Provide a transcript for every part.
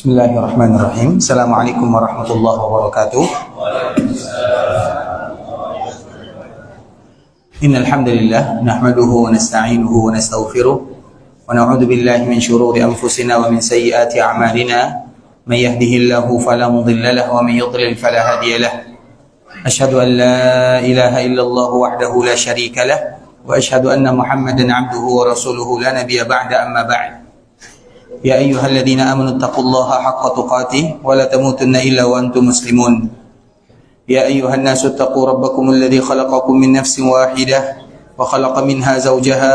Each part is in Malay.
Bismillahirrahmanirrahim. Assalamualaikum warahmatullahi wabarakatuh. Innal hamdalillah nahmaduhu wa nasta'inuhu wa nastaghfiruh wa na'udzu billahi min shururi anfusina wa min sayyiati a'malina. May yahdihillahu fala mudilla lahu wa may yudlil fala hadiya lahu. Asyhadu an la ilaha illallah wahdahu la syarika lahu wa asyhadu anna Muhammadan 'abduhu wa rasuluhu la nabiyya ba'da amma ba'd. Ya ayyuhalladzina amanu taqullaha haqqa tuqatih wa la tamutunna illa wa antum muslimun. Ya ayyuhan nasu taqu rabbakum alladzi khalaqakum min nafsin wahidah wa khalaqa minha zawjaha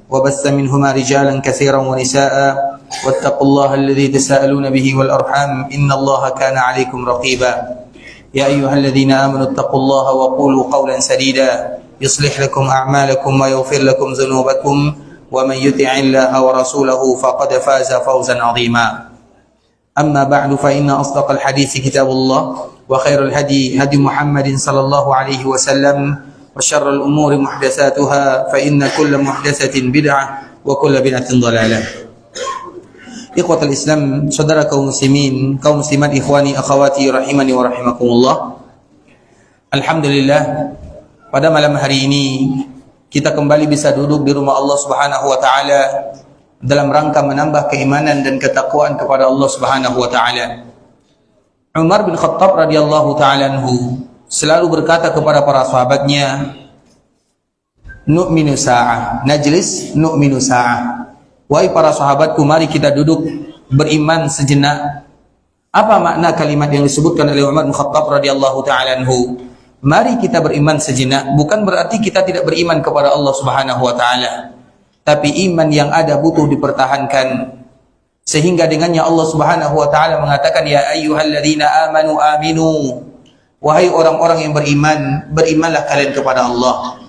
wa bassa minhuma rijalan katsiran wa nisaa'a wattaqullaha alladzi tasaaluna bihi wal arham innallaha kana 'alaykum raqiba. Ya ayyuhalladzina amanu taqullaha wa qulu qawlan sadida yuslih lakum a'malakum wa yaghfir lakum dhunubakum ومن يطع الله ورسوله فقد فاز فوزا عظيما. أما بعد فإن أصدق الحديث كتاب الله وخير الهدي هدي محمد صلى الله عليه وسلم وشر الأمور محدثاتها فإن كل محدثة بدعة وكل بدعة ضلالة. إخوة الإسلام, saudara kaum muslimin, kaum muslimat, ikhwani akhwati rahimani wa rahimakumullah. Alhamdulillah, pada malam hari ini kita kembali bisa duduk di rumah Allah Subhanahu wa taala dalam rangka menambah keimanan dan ketakwaan kepada Allah Subhanahu wa taala. Umar bin Khattab radhiyallahu taala anhu selalu berkata kepada para sahabatnya, "Nu'minu sa'ah, najlis nu'minu sa'ah." Wahai para sahabatku, mari kita duduk beriman sejenak. Apa makna kalimat yang disebutkan oleh Umar bin Khattab radhiyallahu taala anhu? Mari kita beriman sejenak, bukan berarti kita tidak beriman kepada Allah Subhanahu wa taala. Tapi iman yang ada butuh dipertahankan. Sehingga dengannya Allah Subhanahu wa taala mengatakan, ya ayyuhalladzina amanu aminu. Wahai orang-orang yang beriman, berimanlah kalian kepada Allah.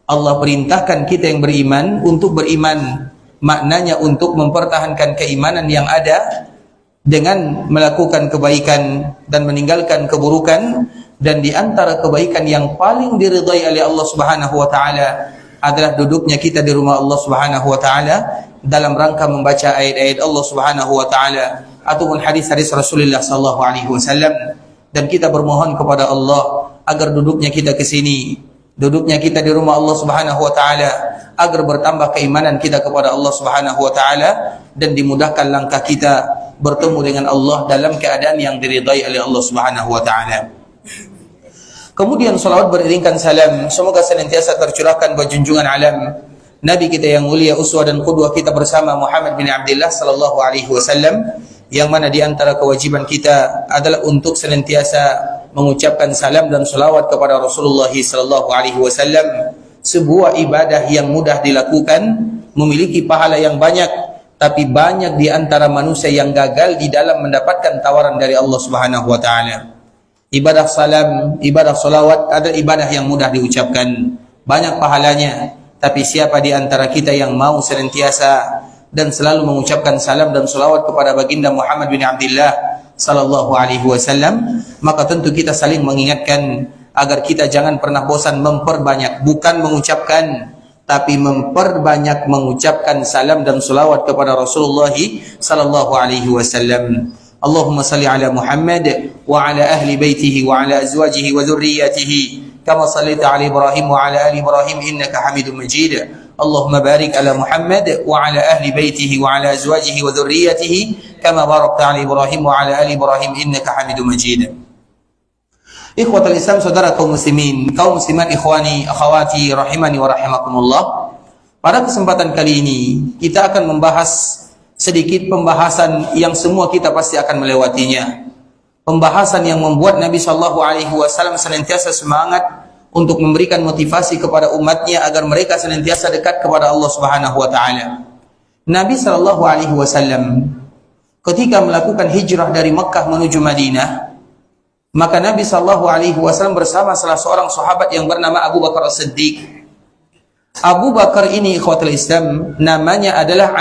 Allah perintahkan kita yang beriman untuk beriman. Maknanya untuk mempertahankan keimanan yang ada dengan melakukan kebaikan dan meninggalkan keburukan. Dan di antara kebaikan yang paling diridai oleh Allah Subhanahu wa taala adalah duduknya kita di rumah Allah Subhanahu wa taala dalam rangka membaca ayat-ayat Allah Subhanahu wa taala ataupun hadis-hadis Rasulullah sallallahu alaihi wasallam, dan kita bermohon kepada Allah agar duduknya kita ke sini, duduknya kita di rumah Allah Subhanahu wa taala agar bertambah keimanan kita kepada Allah Subhanahu wa taala dan dimudahkan langkah kita bertemu dengan Allah dalam keadaan yang diridai oleh Allah Subhanahu wa taala. Kemudian salawat beriringkan salam semoga senantiasa tercurahkan buat junjungan alam Nabi kita yang mulia, uswah dan qudwah kita bersama Muhammad bin Abdullah sallallahu alaihi wasallam, yang mana di antara kewajiban kita adalah untuk senantiasa mengucapkan salam dan salawat kepada Rasulullah sallallahu alaihi wasallam. Sebuah ibadah yang mudah dilakukan, memiliki pahala yang banyak, tapi banyak di antara manusia yang gagal di dalam mendapatkan tawaran dari Allah Subhanahu wa taala. Ibadah salam, ibadah salawat adalah ibadah yang mudah diucapkan, banyak pahalanya. Tapi siapa di antara kita yang mau senantiasa dan selalu mengucapkan salam dan salawat kepada baginda Muhammad bin Abdullah sallallahu alaihi wasallam, maka tentu kita saling mengingatkan agar kita jangan pernah bosan memperbanyak, bukan mengucapkan, tapi memperbanyak mengucapkan salam dan salawat kepada Rasulullah sallallahu alaihi wasallam. Allahumma salli ala Muhammad wa ala ahli baitihi wa ala azwajihi wa dhurriyyatihi kama sallaita ala Ibrahim wa ala ali Ibrahim innaka Hamidum Majid. Allahumma barik ala Muhammad wa ala ahli baitihi wa ala azwajihi wa dhurriyyatihi kama barakta ala Ibrahim wa ala ali Ibrahim innaka Hamidum Majid. Ikhwatul Islam, saudara kaum muslimin, kaum muslimat, ikhwani akhwati rahimani wa rahimakumullah. Pada kesempatan kali ini kita akan membahas sedikit pembahasan yang semua kita pasti akan melewatinya. Pembahasan yang membuat Nabi sallallahu alaihi wasallam senantiasa semangat untuk memberikan motivasi kepada umatnya agar mereka senantiasa dekat kepada Allah Subhanahu wa taala. Nabi sallallahu alaihi wasallam ketika melakukan hijrah dari Makkah menuju Madinah, maka Nabi sallallahu alaihi wasallam bersama salah seorang sahabat yang bernama Abu Bakar As-Siddiq. Abu Bakar ini, ikhwatul Islam, namanya adalah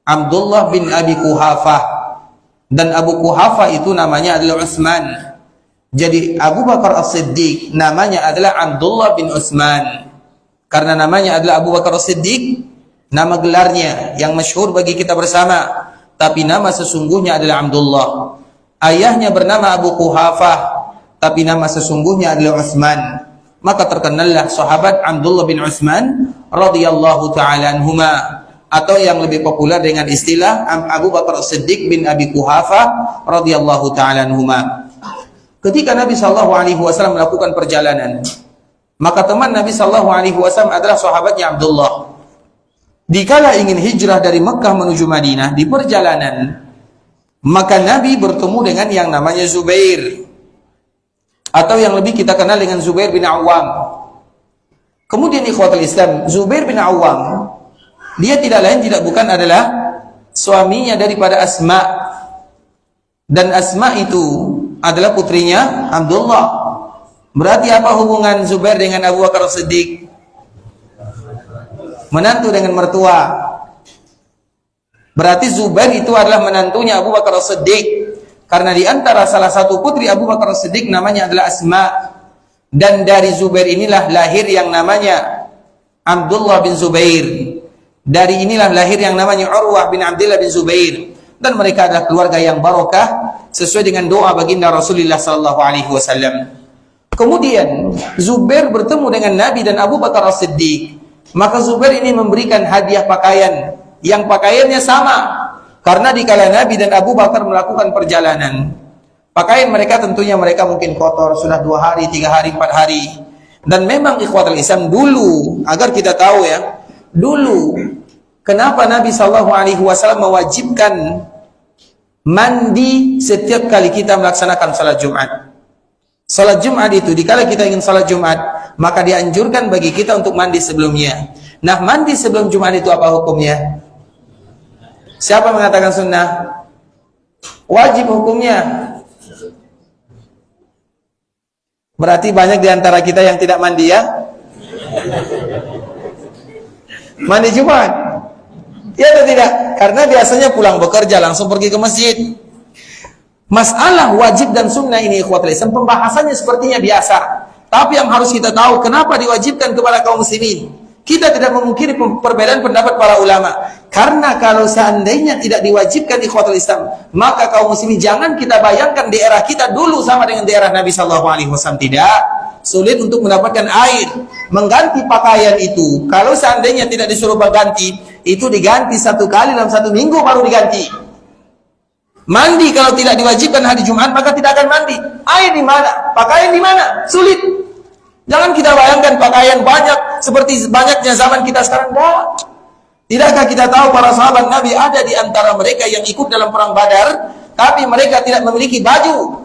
Abdullah bin Abi Quhafah, dan Abu Quhafah itu namanya adalah Utsman. Jadi Abu Bakar As-Siddiq namanya adalah Abdullah bin Utsman. Karena namanya adalah Abu Bakar As-Siddiq, nama gelarnya yang masyhur bagi kita bersama. tapi nama sesungguhnya adalah Abdullah. Ayahnya bernama Abu Quhafah, tapi nama sesungguhnya adalah Utsman. Maka terkenallah sahabat Abdullah bin Utsman radhiyallahu taala anhuma, atau yang lebih populer dengan istilah Abu Bakar Siddiq bin Abi Quhafah radhiyallahu taala anhuma. Ketika Nabi sallallahu alaihi wasallam melakukan perjalanan, maka teman Nabi sallallahu alaihi wasallam adalah sahabatnya Abdullah. Dikala ingin hijrah dari Mekah menuju Madinah di perjalanan, maka Nabi bertemu dengan yang namanya Zubair, atau yang lebih kita kenal dengan Zubair bin Awam. Kemudian ikhwatul Islam, Zubair bin Awam, dia tidak lain tidak bukan adalah suaminya daripada Asma, dan Asma itu adalah putrinya Abdullah. Berarti apa hubungan Zubair dengan Abu Bakar Siddiq? Menantu dengan mertua. Berarti Zubair itu adalah menantunya Abu Bakar Siddiq. Karena di antara salah satu putri Abu Bakar Siddiq namanya adalah Asma, dan dari Zubair inilah lahir yang namanya Abdullah bin Zubair. Dari inilah lahir yang namanya Urwah bin Abdullah bin Zubair, dan mereka adalah keluarga yang barokah sesuai dengan doa baginda Rasulullah sallallahu alaihi wasallam. Kemudian Zubair bertemu dengan Nabi dan Abu Bakar Siddiq. Maka Zubair ini memberikan hadiah pakaian yang pakaiannya sama. Karena dikala Nabi dan Abu Bakar melakukan perjalanan, pakaian mereka tentunya mereka mungkin kotor, sudah 2 hari, 3 hari, 4 hari. Dan memang ikhwatul Islam dulu, agar kita tahu ya, dulu kenapa Nabi SAW mewajibkan mandi setiap kali kita melaksanakan salat Jumat. Salat Jumat itu, dikala kita ingin salat Jumat, maka dianjurkan bagi kita untuk mandi sebelumnya. Nah, mandi sebelum Jumat itu apa hukumnya? Siapa mengatakan sunnah? Wajib hukumnya. Berarti banyak di antara kita yang tidak mandi ya? Mandi Jumat? Ya atau tidak? Karena biasanya pulang bekerja langsung pergi ke masjid. Masalah wajib dan sunnah ini ikhwatul Islam pembahasannya sepertinya biasa. Tapi yang harus kita tahu, kenapa diwajibkan kepada kaum muslimin? Kita tidak memungkiri perbedaan pendapat para ulama. Karena kalau seandainya tidak diwajibkan ikhwatul Islam, maka kaum muslimin jangan kita bayangkan di era kita dulu sama dengan di era Nabi sallallahu alaihi wasallam. Tidak. Sulit untuk mendapatkan air. Mengganti pakaian itu, kalau seandainya tidak disuruh berganti, itu diganti 1 kali dalam 1 minggu baru diganti. Mandi kalau tidak diwajibkan hari Jumat, maka tidak akan mandi. Air di mana? Pakaian di mana? Sulit. Jangan kita bayangkan pakaian banyak seperti banyaknya zaman kita sekarang. Tidakkah kita tahu para sahabat Nabi ada di antara mereka yang ikut dalam perang Badar, tapi mereka tidak memiliki baju.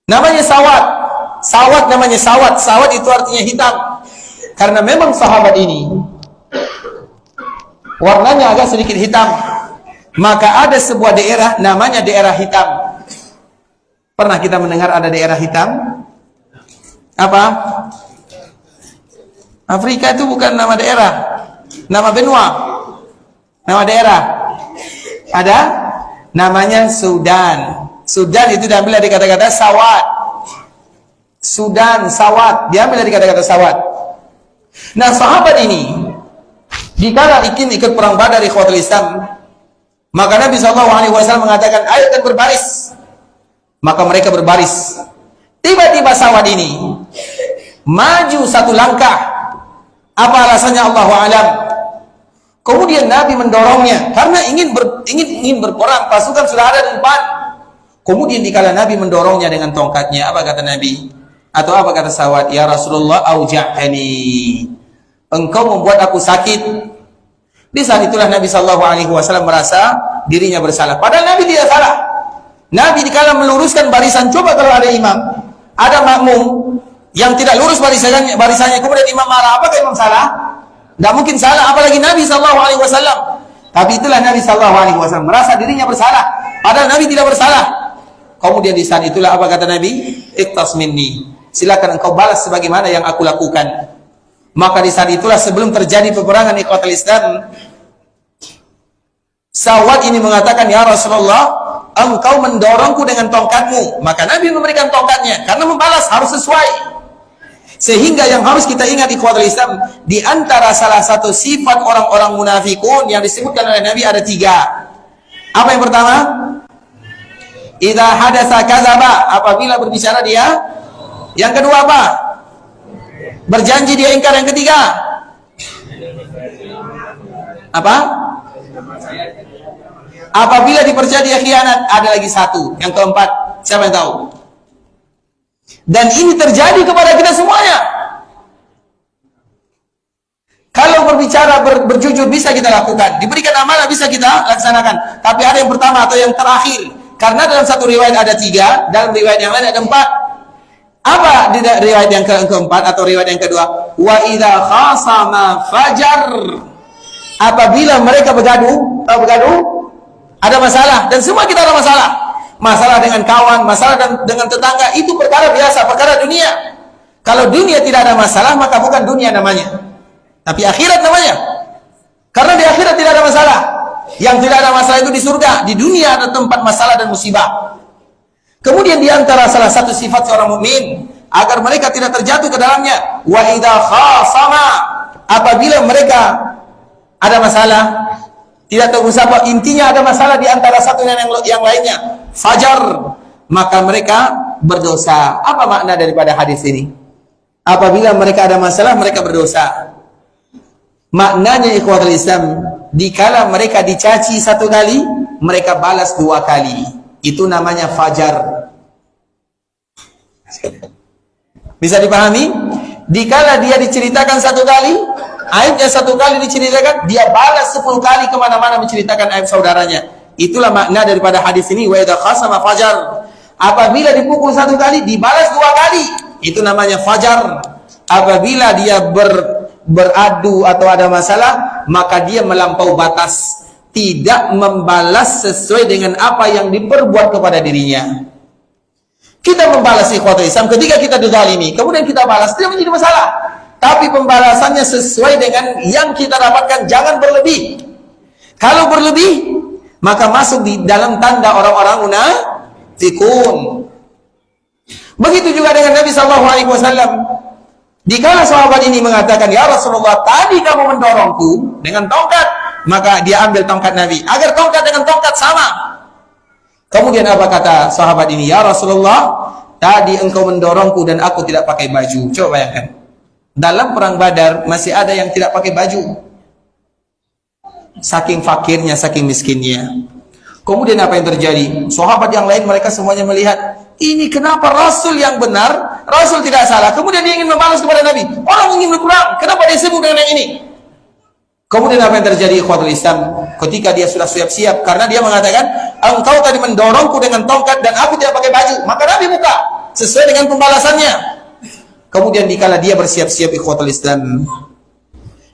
Namanya sawat. Sawat namanya sawat. Sawat itu artinya hitam. Karena memang sahabat ini warnanya agak sedikit hitam. Maka ada sebuah daerah namanya daerah hitam. Pernah kita mendengar ada daerah hitam? Apa? Afrika itu bukan nama daerah, nama benua, nama daerah. Ada namanya Sudan. Sudan itu diambil dari kata-kata sawat. Sudan, sawat, diambil dari kata-kata sawat. Nah, sahabat ini dikala ingin ikut perang Badar ikhwatul Islam, maka Nabi SAW mengatakan, ayo kita berbaris. Maka mereka berbaris. Tiba-tiba sahabat ini maju 1 langkah. Apa alasannya Allahu a'lam? Kemudian Nabi mendorongnya karena ingin berperang, pasukan sudah ada di depan. Kemudian dikala Nabi mendorongnya dengan tongkatnya, apa kata Nabi? Atau apa kata sahabat? Ya Rasulullah, auja'tani. Engkau membuat aku sakit. Di saat itulah Nabi SAW merasa dirinya bersalah. Padahal Nabi tidak salah. Nabi dikala meluruskan barisan, coba kalau ada imam, ada makmum yang tidak lurus barisannya, kemudian imam marah, apakah imam salah? Tidak mungkin salah, apalagi Nabi SAW. Tapi itulah Nabi SAW merasa dirinya bersalah, padahal Nabi tidak bersalah. Kemudian di saat itulah apa kata Nabi? Iqtas minni, silakan engkau balas sebagaimana yang aku lakukan. Maka di saat itulah sebelum terjadi peperangan ikhwatul Islam, sahabat ini mengatakan, ya Rasulullah, engkau mendorongku dengan tongkatmu. Maka Nabi memberikan tongkatnya, karena membalas harus sesuai. Sehingga yang harus kita ingat ikhwatul Islam, di antara salah satu sifat orang-orang munafikun yang disebutkan oleh Nabi ada 3. Apa yang pertama? Idza hadatsa kadzaba, apabila berbicara dia. Yang kedua apa? Berjanji dia ingkar. Yang ketiga apa? Apabila dipercaya dia khianat. Ada lagi satu, yang keempat. Siapa yang tahu? Dan ini terjadi kepada kita semuanya. Kalau berbicara, berjujur bisa kita lakukan, diberikan amanah bisa kita laksanakan. Tapi ada yang pertama atau yang terakhir. Karena dalam satu riwayat ada 3, dalam riwayat yang lain ada 4. Apa di riwayat yang keempat atau riwayat yang kedua? Wa idza khasama fajar. Apabila mereka bergaduh, ada masalah, dan semua kita ada masalah. Masalah dengan kawan, masalah dengan tetangga, itu perkara biasa, perkara dunia. Kalau dunia tidak ada masalah, maka bukan dunia namanya, tapi akhirat namanya. Karena di akhirat tidak ada masalah. Yang tidak ada masalah itu di surga. Di dunia ada tempat masalah dan musibah. Kemudian di antara salah satu sifat seorang mukmin agar mereka tidak terjatuh ke dalamnya, wa idza khasama, apabila mereka ada masalah, tidak tahu siapa, intinya ada masalah di antara satu dan yang lainnya, fajar, maka mereka berdosa. Apa makna daripada hadis ini? Apabila mereka ada masalah, mereka berdosa. Maknanya ikhwatul Islam, dikala mereka dicaci 1 kali, mereka balas 2 kali. Itu namanya fajar. Bisa dipahami? Dikala dia diceritakan 1 kali, aibnya 1 kali diceritakan, dia balas 10 kali kemana-mana menceritakan aib saudaranya. Itulah makna daripada hadis ini, wa idza khasama fajar. Apabila dipukul 1 kali, dibalas 2 kali. Itu namanya fajar. Apabila dia beradu atau ada masalah, maka dia melampau batas, tidak membalas sesuai dengan apa yang diperbuat kepada dirinya. Kita membalas ikhwatul Islam ketika kita dizalimi, kemudian kita balas, tidak menjadi masalah. Tapi pembalasannya sesuai dengan yang kita dapatkan, jangan berlebih. Kalau berlebih, maka masuk di dalam tanda orang-orang munafikun. Begitu juga dengan Nabi SAW. Dikala sahabat ini mengatakan, ya Rasulullah, tadi kamu mendorongku dengan tongkat, maka dia ambil tongkat Nabi, agar tongkat dengan tongkat sama. Kemudian apa kata sahabat ini? Ya Rasulullah, tadi engkau mendorongku dan aku tidak pakai baju. Coba bayangkan, dalam perang Badar masih ada yang tidak pakai baju, saking fakirnya, saking miskinnya. Kemudian apa yang terjadi? Sahabat yang lain mereka semuanya melihat, ini kenapa Rasul yang benar, Rasul tidak salah, kemudian dia ingin membalas kepada Nabi. Orang ingin berperang, kenapa dia sibuk dengan yang ini? Kemudian apa yang terjadi ikhwatul Islam? Ketika dia sudah siap-siap, karena dia mengatakan, engkau tadi mendorongku dengan tongkat dan aku tidak pakai baju, maka Nabi buka sesuai dengan pembalasannya. Kemudian dikala dia bersiap-siap ikhwatul Islam,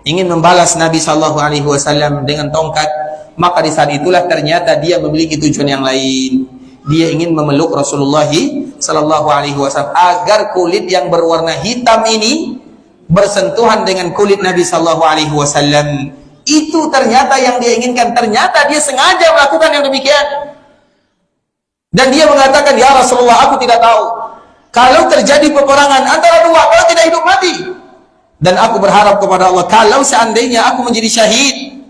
ingin membalas Nabi SAW dengan tongkat, maka di saat itulah ternyata dia memiliki tujuan yang lain. Dia ingin memeluk Rasulullah SAW agar kulit yang berwarna hitam ini bersentuhan dengan kulit Nabi SAW. Itu ternyata yang dia inginkan. Ternyata dia sengaja melakukan yang demikian. Dan dia mengatakan, ya Rasulullah, aku tidak tahu kalau terjadi peperangan antara 2, kalau tidak hidup mati. Dan aku berharap kepada Allah, kalau seandainya aku menjadi syahid,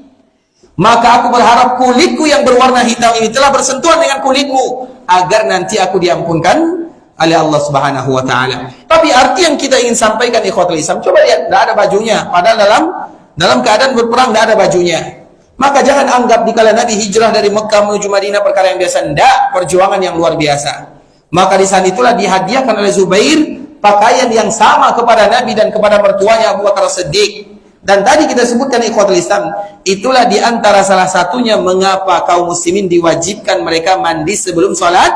maka aku berharap kulitku yang berwarna hitam ini telah bersentuhan dengan kulitmu, agar nanti aku diampunkan oleh Allah Subhanahu wa taala. Tapi arti yang kita ingin sampaikan ikhwatul Islam, coba lihat, tidak ada bajunya, padahal dalam keadaan berperang tidak ada bajunya. Maka jangan anggap dikala Nabi hijrah dari Mekah menuju Madinah perkara yang biasa. Tidak, perjuangan yang luar biasa. Maka di saat itulah dihadiahkan oleh Zubair pakaian yang sama kepada Nabi dan kepada mertuanya Abu Bakar Siddiq. Dan tadi kita sebutkan ikhwatul Islam, itulah diantara salah satunya mengapa kaum muslimin diwajibkan mereka mandi sebelum sholat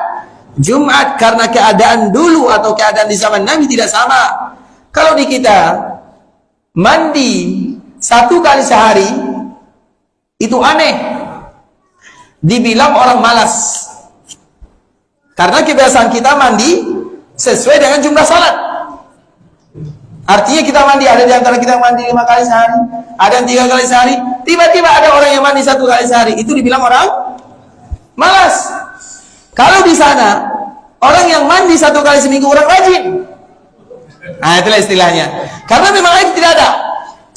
Jumat, karena keadaan dulu atau keadaan di zaman Nabi tidak sama. Kalau di kita mandi 1 kali sehari itu aneh, dibilang orang malas, karena kebiasaan kita mandi sesuai dengan jumlah salat. Artinya kita mandi, ada di antara kita mandi 5 kali sehari, ada yang 3 kali sehari. Tiba-tiba ada orang yang mandi 1 kali sehari, itu dibilang orang malas. Kalau di sana orang yang mandi 1 kali seminggu orang rajin. Nah, itulah istilahnya. Karena memang air tidak ada.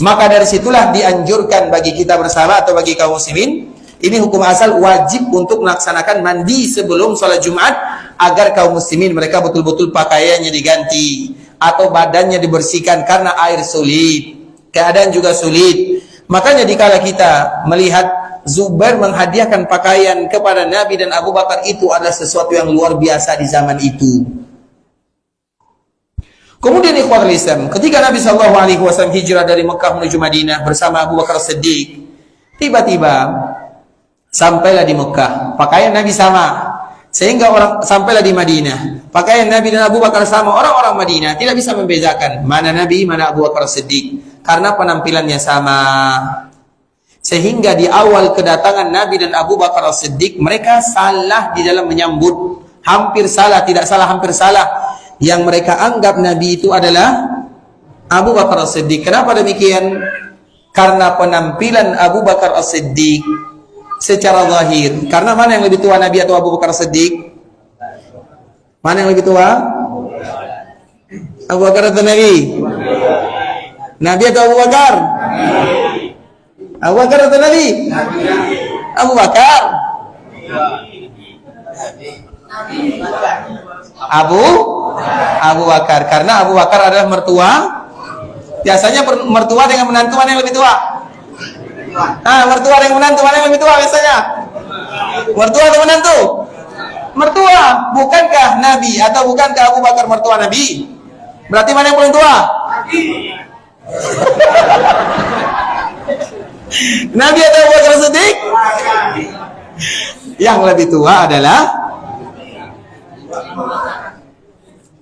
Maka dari situlah dianjurkan bagi kita bersama atau bagi kaum muslimin Ini hukum asal, wajib untuk melaksanakan mandi sebelum sholat Jumat agar kaum muslimin mereka betul-betul pakaiannya diganti atau badannya dibersihkan karena air sulit, keadaan juga sulit. Makanya dikala kita melihat Zubair menghadiahkan pakaian kepada Nabi dan Abu Bakar, itu adalah sesuatu yang luar biasa di zaman itu. Kemudian ikhwatul Islam, ketika Nabi SAW hijrah dari Mekah menuju Madinah bersama Abu Bakar Siddiq, tiba-tiba sampailah di Mekah, pakaian Nabi sama, sehingga sampailah di Madinah, pakaian Nabi dan Abu Bakar sama. Orang-orang Madinah tidak bisa membedakan mana Nabi, mana Abu Bakar Siddiq, karena penampilannya sama. Sehingga di awal kedatangan Nabi dan Abu Bakar Siddiq, mereka salah di dalam menyambut, hampir salah, tidak salah, hampir salah. Yang mereka anggap Nabi itu adalah Abu Bakar Siddiq. Kenapa demikian? Karena penampilan Abu Bakar Siddiq secara zahir. Karena mana yang lebih tua, Nabi atau Abu Bakar Siddiq? Mana yang lebih tua? Abu Bakar atau Nabi? Nabi atau Abu Bakar? Abu Bakar atau Nabi? Abu Bakar. Abu Bakar. Karena Abu Bakar adalah mertua. Biasanya mertua dengan menantu mana yang lebih tua? Mertua dengan menantu mana yang lebih tua biasanya? Mertua atau menantu? Mertua. Bukankah Nabi atau bukankah Abu Bakar mertua Nabi? Berarti mana yang paling tua? Nabi atau Abu Bakar Siddiq? Yang lebih tua adalah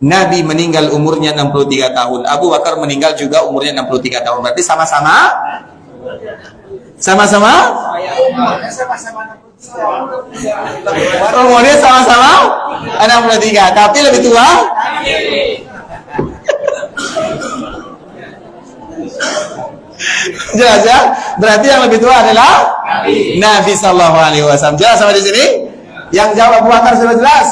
Nabi, meninggal umurnya 63 tahun. Abu Bakar meninggal juga umurnya 63 tahun. Berarti sama-sama umurnya sama-sama 63, tapi lebih tua. Jelas ya? Berarti yang lebih tua adalah Nabi Sallallahu Alaihi Wasallam. Jelas sampai di sini? Yang jawab Abu Bakar sudah jelas.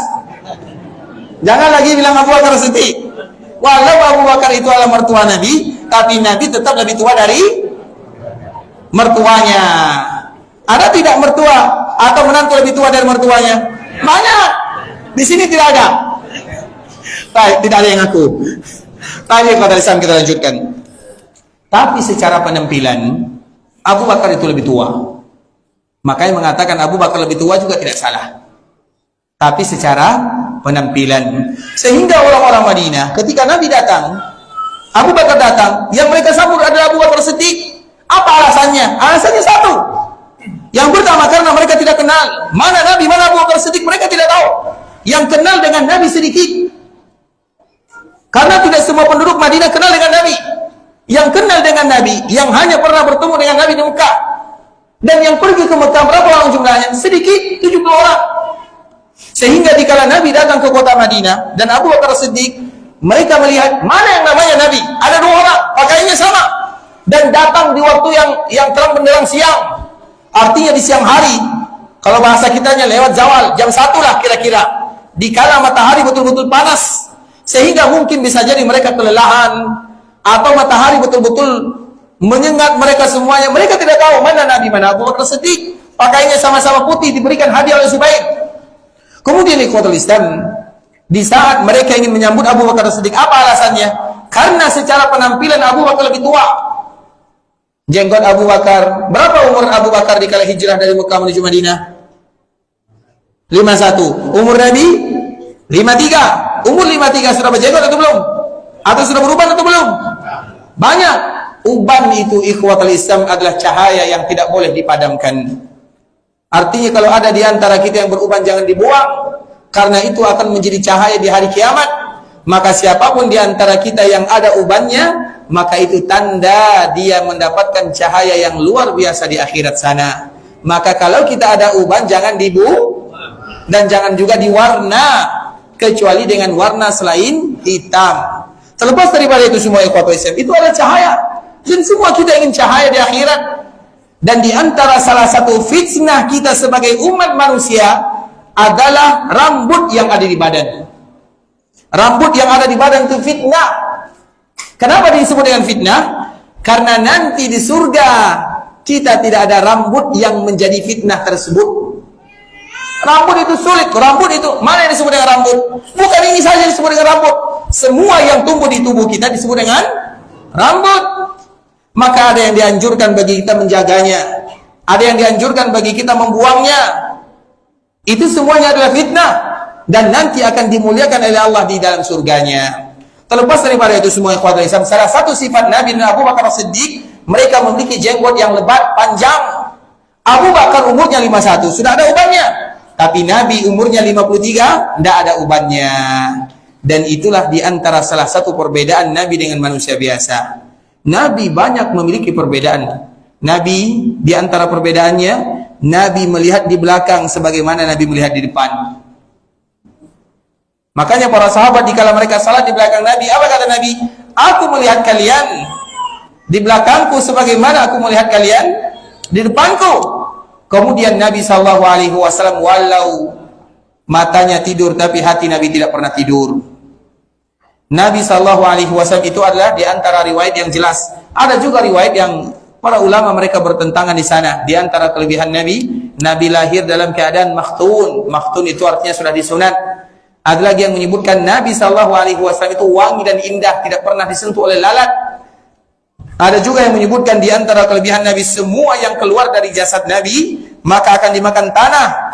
Jangan lagi bilang Abu Bakar Siddiq. Walau Abu Bakar itu adalah mertua Nabi, tapi Nabi tetap lebih tua dari mertuanya. Ada tidak mertua atau menantu lebih tua dari mertuanya? Banyak. Di sini tidak ada. Baik, tidak ada yang ngaku. Tadi kalau dari sana kita lanjutkan. Tapi secara penampilan Abu Bakar itu lebih tua. Makanya mengatakan Abu Bakar lebih tua juga tidak salah. Tapi secara penampilan, sehingga orang-orang Madinah ketika Nabi datang, Abu Bakar datang, yang mereka sambut adalah Abu Bakar Siddiq. Apa alasannya? Alasannya satu. Yang pertama, karena mereka tidak kenal mana Nabi, mana Abu Bakar Siddiq, mereka tidak tahu. Yang kenal dengan Nabi sedikit. Karena tidak semua penduduk Madinah kenal dengan Nabi. Yang kenal dengan Nabi, yang hanya pernah bertemu dengan Nabi di Mekah, dan yang pergi ke Mekah berapa orang jumlahnya? Sedikit, 70 orang. Sehingga dikala Nabi datang ke kota Madinah dan Abu Bakar Siddiq, mereka melihat mana yang namanya Nabi. Ada 2 orang, pakaiannya sama, dan datang di waktu yang terang benderang siang. Artinya di siang hari. Kalau bahasa kitanya lewat zawal, jam 1 lah kira-kira. Dikala matahari betul-betul panas, sehingga mungkin bisa jadi mereka kelelahan, atau matahari betul-betul menyengat mereka semuanya. Mereka tidak tahu mana Nabi, mana Abu Bakar Siddiq. Pakaiannya sama-sama putih, diberikan hadiah oleh Zubair. Kemudian ikhwatul Islam, di saat mereka ingin menyambut Abu Bakar Siddiq, apa alasannya? Karena secara penampilan Abu Bakar lebih tua. Jenggot Abu Bakar, berapa umur Abu Bakar dikala hijrah dari Mekah menuju Madinah? 51. Umur Nabi 53. Umur 53 sudah berjenggot atau belum? Atau sudah beruban atau belum? Banyak. Uban itu ikhwatul Islam adalah cahaya yang tidak boleh dipadamkan. Artinya kalau ada di antara kita yang beruban, jangan dibuang, karena itu akan menjadi cahaya di hari kiamat. Maka siapapun di antara kita yang ada ubannya, maka itu tanda dia mendapatkan cahaya yang luar biasa di akhirat sana. Maka kalau kita ada uban, jangan dibuang dan jangan juga diwarna, kecuali dengan warna selain hitam. Terlepas daripada itu semua ikhwatul Islam, itu adalah cahaya, dan semua kita ingin cahaya di akhirat. Dan di antara salah satu fitnah kita sebagai umat manusia adalah rambut yang ada di badan. Rambut yang ada di badan itu fitnah. Kenapa disebut dengan fitnah? Karena nanti di surga kita tidak ada rambut yang menjadi fitnah tersebut. Rambut itu sulit, rambut itu mana yang disebut dengan rambut? Bukan ini saja disebut dengan rambut. Semua yang tumbuh di tubuh kita disebut dengan rambut. Maka ada yang dianjurkan bagi kita menjaganya, ada yang dianjurkan bagi kita membuangnya. Itu semuanya adalah fitnah dan nanti akan dimuliakan oleh Allah di dalam surganya. Terlepas daripada itu semua, ikhwatul Islam, salah satu sifat Nabi dan Abu Bakar As-Siddiq, mereka memiliki jenggot yang lebat panjang. Abu Bakar umurnya 51, sudah ada ubannya. Tapi Nabi umurnya 53, tidak ada ubannya. Dan itulah diantara salah satu perbedaan Nabi dengan manusia biasa. Nabi banyak memiliki perbedaan. Nabi diantara perbedaannya, Nabi melihat di belakang sebagaimana Nabi melihat di depan. Makanya para sahabat dikala mereka salat di belakang Nabi, apa kata Nabi? Aku melihat kalian di belakangku sebagaimana aku melihat kalian di depanku. Kemudian Nabi SAW walau matanya tidur tapi hati Nabi tidak pernah tidur. Nabi SAW itu adalah di antara riwayat yang jelas. Ada juga riwayat yang para ulama mereka bertentangan di sana. Di antara kelebihan Nabi, Nabi lahir dalam keadaan makhtun. Makhtun itu artinya sudah disunat. Ada lagi yang menyebutkan Nabi SAW itu wangi dan indah, tidak pernah disentuh oleh lalat. Ada juga yang menyebutkan di antara kelebihan Nabi, semua yang keluar dari jasad Nabi maka akan dimakan tanah.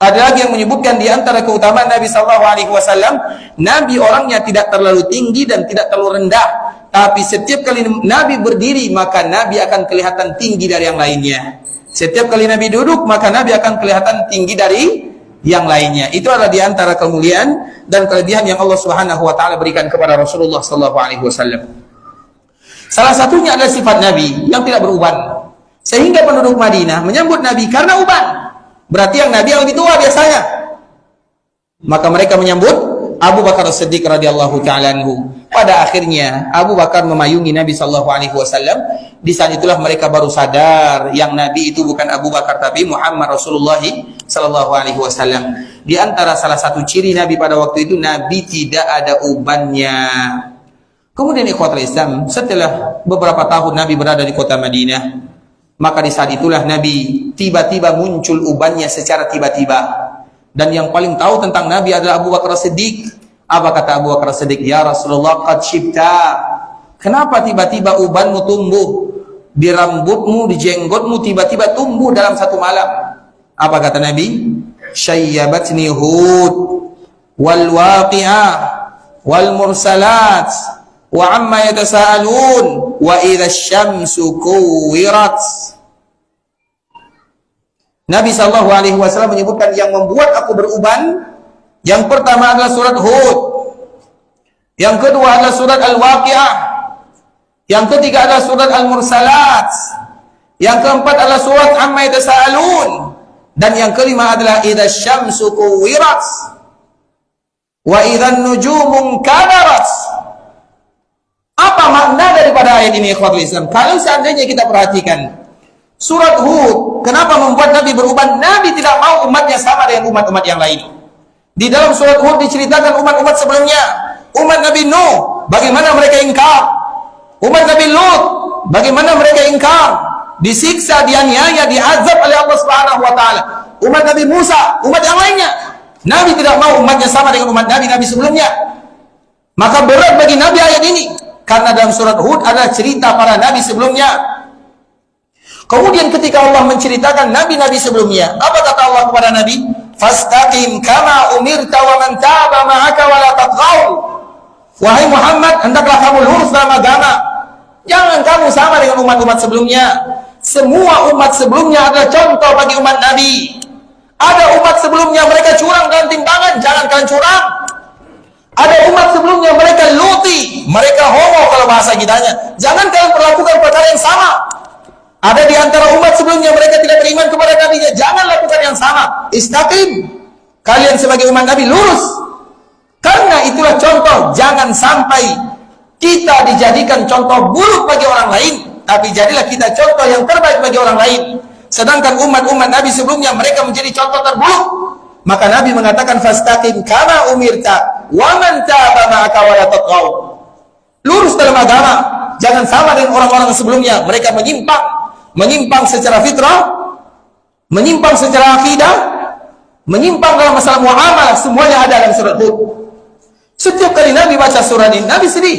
Ada lagi yang menyebutkan di antara keutamaan Nabi SAW, Nabi orangnya tidak terlalu tinggi dan tidak terlalu rendah. Tapi setiap kali Nabi berdiri maka Nabi akan kelihatan tinggi dari yang lainnya. Setiap kali Nabi duduk maka Nabi akan kelihatan tinggi dari yang lainnya. Itu adalah di antara kemuliaan dan kelebihan yang Allah Subhanahu wa taala berikan kepada Rasulullah SAW. Salah satunya adalah sifat Nabi yang tidak beruban. Sehingga penduduk Madinah menyambut Nabi karena uban. Berarti yang Nabi yang lebih tua biasanya. Maka mereka menyambut Abu Bakar As-Siddiq radhiyallahu ta'ala anhu. Pada akhirnya Abu Bakar memayungi Nabi SAW. Di saat itulah mereka baru sadar yang Nabi itu bukan Abu Bakar tapi Muhammad Rasulullah SAW. Di antara salah satu ciri Nabi pada waktu itu, Nabi tidak ada ubannya. Kemudian ikhwatul Islam, setelah beberapa tahun Nabi berada di kota Madinah, maka di saat itulah Nabi tiba-tiba muncul ubannya secara tiba-tiba. Dan yang paling tahu tentang Nabi adalah Abu Bakar As-Siddiq. Apa kata Abu Bakar As-Siddiq? Ya Rasulullah, qad syibta. Kenapa tiba-tiba ubanmu tumbuh? Di rambutmu, di jenggotmu tiba-tiba tumbuh dalam satu malam. Apa kata Nabi? Syayyabatni Hud wal waqi'ah wal mursalat wa amma yatasaalun wa idza syamsu kuwirat. Nabi SAW menyebutkan yang membuat aku beruban, yang pertama adalah surat Hud, yang kedua adalah surat Al-Waqi'ah, yang ketiga adalah surat Al-Mursalat, yang keempat adalah surat Amma Yatasaalun, dan yang kelima adalah idza syamsu kuwirat wa idza an-nujumu kadarat. Apa makna daripada ayat ini, ikhwatul Islam? Kalau seandainya kita perhatikan surat Hud, kenapa membuat Nabi beruban? Nabi tidak mau umatnya sama dengan umat-umat yang lain. Di dalam surat Hud diceritakan umat-umat sebelumnya. Umat Nabi Nuh, bagaimana mereka ingkar. Umat Nabi Lut, bagaimana mereka ingkar. Disiksa, dianiaya, diazab oleh Allah Subhanahu wa taala. Umat Nabi Musa, umat yang lainnya. Nabi tidak mau umatnya sama dengan umat Nabi sebelumnya. Maka berat bagi Nabi ayat ini. Karena dalam surat Hud adalah cerita para Nabi sebelumnya. Kemudian ketika Allah menceritakan Nabi-Nabi sebelumnya, apa kata Allah kepada Nabi? Fastaqim kama umirta wa man taba ma'aka wa la tatghaw. Wahai Muhammad, hendaklah kamu lurus dalam agama. Jangan kamu sama dengan umat-umat sebelumnya. Semua umat sebelumnya adalah contoh bagi umat Nabi. Ada umat sebelumnya mereka curang dalam timbangan, jangan kalian curang. Ada umat sebelumnya mereka luti, mereka homo kalau bahasa kitanya. Jangan kalian perlakukan perkara yang sama. Ada di antara umat sebelumnya mereka tidak beriman kepada Nabi-Nya, jangan lakukan yang sama. Istaqim. Kalian sebagai umat Nabi lurus. Karena itulah contoh, jangan sampai kita dijadikan contoh buruk bagi orang lain, tapi jadilah kita contoh yang terbaik bagi orang lain. Sedangkan umat-umat Nabi sebelumnya mereka menjadi contoh terburuk. Maka Nabi mengatakan fastaqim kama umirta wa man taba ma'aka wa la tatghaw. Lurus dalam agama, jangan sama dengan orang-orang sebelumnya, mereka menyimpang, menyimpang secara fitrah, menyimpang secara akidah, menyimpang dalam masalah muamalah, semuanya ada dalam surat Hud. Setiap kali Nabi baca surat ini, Nabi sedih.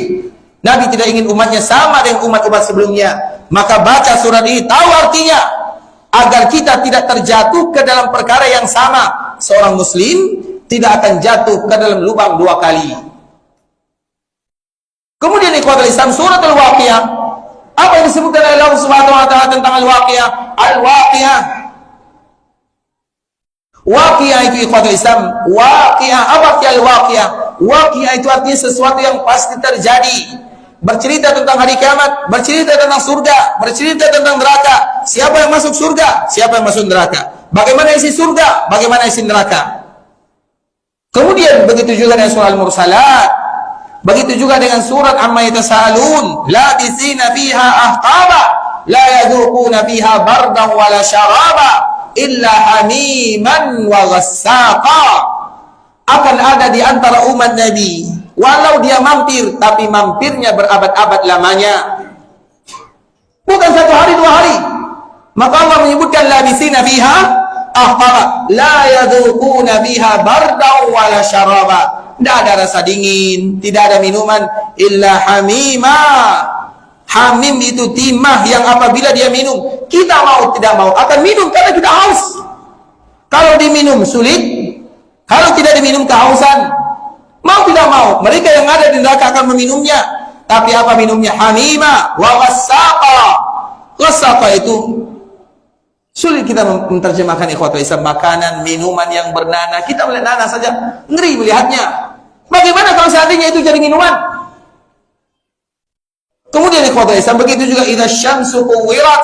Nabi tidak ingin umatnya sama dengan umat-umat sebelumnya. Maka baca surat ini, tahu artinya, agar kita tidak terjatuh ke dalam perkara yang sama. Seorang muslim tidak akan jatuh ke dalam lubang dua kali. Kemudian ikhwatul Islam, surat Al-Waqiah. Apa yang disebutkan oleh Allah Subhanahu wa taala tentang Al-Waqiah? Al-Waqiah. Waqiah itu ikhwatul Islam. Waqiah, apa arti Al-Waqiah? Waqiah itu artinya sesuatu yang pasti terjadi. Bercerita tentang hari kiamat, bercerita tentang surga, bercerita tentang neraka. Siapa yang masuk surga, siapa yang masuk neraka, bagaimana isi surga, bagaimana isi neraka. Kemudian begitu juga dengan surah Al-Mursalat, begitu juga dengan surat Amma Yatasaalun, labithina fiha ahqaba la yadhuquna fiha bardan wala syaraba illa hamiman wa ghassaqa. Akan ada di antara umat Nabi, walau dia mampir, tapi mampirnya berabad-abad lamanya, bukan satu hari dua hari. Maka Allah menyebutkan labithina fiha ahqaba la yadhuquna fiha bardan wala syaraba. Tidak ada rasa dingin, tidak ada minuman, illa hamima. Hamim itu timah yang apabila dia minum, kita mau tidak mau akan minum karena kita haus. Kalau diminum sulit, kalau tidak diminum kehausan. Mau tidak mau, mereka yang ada di neraka akan meminumnya. Tapi apa minumnya? Hamima wa ghassaqa. Ghassaqa itu sulit kita menerjemahkan ikhwatul Islam, makanan, minuman yang bernanah. Kita melihat nanah saja ngeri melihatnya. Bagaimana kalau seandainya itu jadi minuman? Kemudian ikhwatul Islam, begitu juga idza syamsu kuwirat.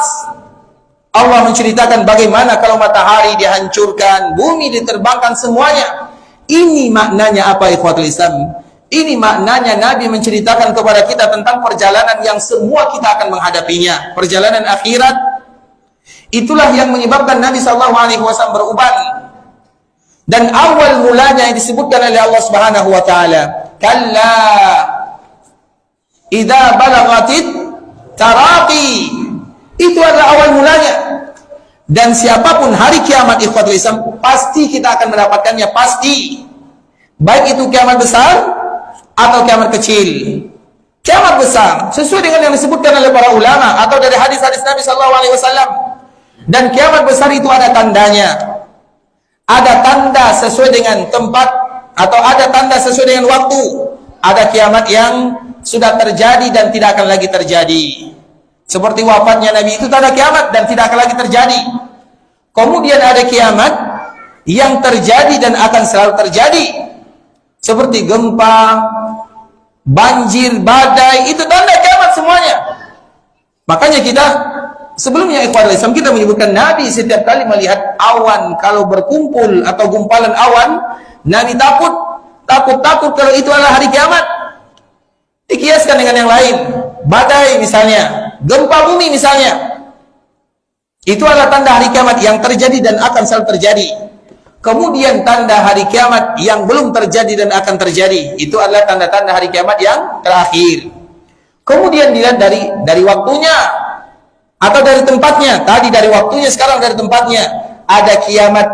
Allah menceritakan bagaimana kalau matahari dihancurkan, bumi diterbangkan semuanya. Ini maknanya apa ikhwatul Islam? Ini maknanya Nabi menceritakan kepada kita tentang perjalanan yang semua kita akan menghadapinya, perjalanan akhirat. Itulah yang menyebabkan Nabi SAW beruban. Dan awal mulanya yang disebutkan oleh Allah Subhanahu wa taala, kalla idza balagatit taraqi. Itu adalah awal mulanya. Dan siapapun hari kiamat ikhwatul Islam, pasti kita akan mendapatkannya, pasti. Baik itu kiamat besar atau kiamat kecil. Kiamat besar sesuai dengan yang disebutkan oleh para ulama atau dari hadis-hadis Nabi SAW. Dan kiamat besar itu ada tandanya. Ada tanda sesuai dengan tempat atau ada tanda sesuai dengan waktu. Ada kiamat yang sudah terjadi dan tidak akan lagi terjadi. Seperti wafatnya Nabi itu tanda kiamat dan tidak akan lagi terjadi. Kemudian ada kiamat yang terjadi dan akan selalu terjadi. Seperti gempa, banjir, badai, itu tanda kiamat semuanya. Makanya kita sebelumnya ikhwan Islam kita menyebutkan Nabi setiap kali melihat awan kalau berkumpul atau gumpalan awan, Nabi takut kalau itu adalah hari kiamat. Dikiaskan dengan yang lain, badai misalnya, gempa bumi misalnya, itu adalah tanda hari kiamat yang terjadi dan akan selalu terjadi. Kemudian tanda hari kiamat yang belum terjadi dan akan terjadi, itu adalah tanda-tanda hari kiamat yang terakhir. Kemudian dilihat dari waktunya atau dari tempatnya. Tadi dari waktunya, sekarang dari tempatnya. Ada kiamat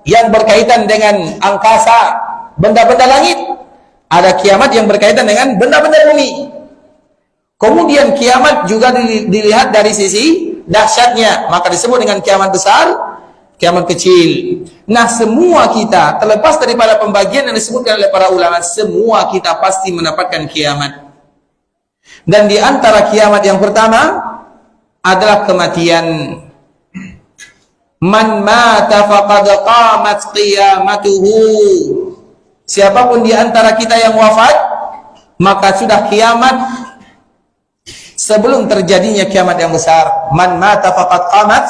yang berkaitan dengan angkasa, benda-benda langit. Ada kiamat yang berkaitan dengan benda-benda bumi. Kemudian kiamat juga dilihat dari sisi dahsyatnya, maka disebut dengan kiamat besar, kiamat kecil. Nah, semua kita terlepas daripada pembagian yang disebutkan oleh para ulama, semua kita pasti mendapatkan kiamat. Dan di antara kiamat yang pertama adalah kematian. Man mata faqad qamat qiyamatuhu. Siapapun di antara kita yang wafat, maka sudah kiamat sebelum terjadinya kiamat yang besar. Man mata faqad qamat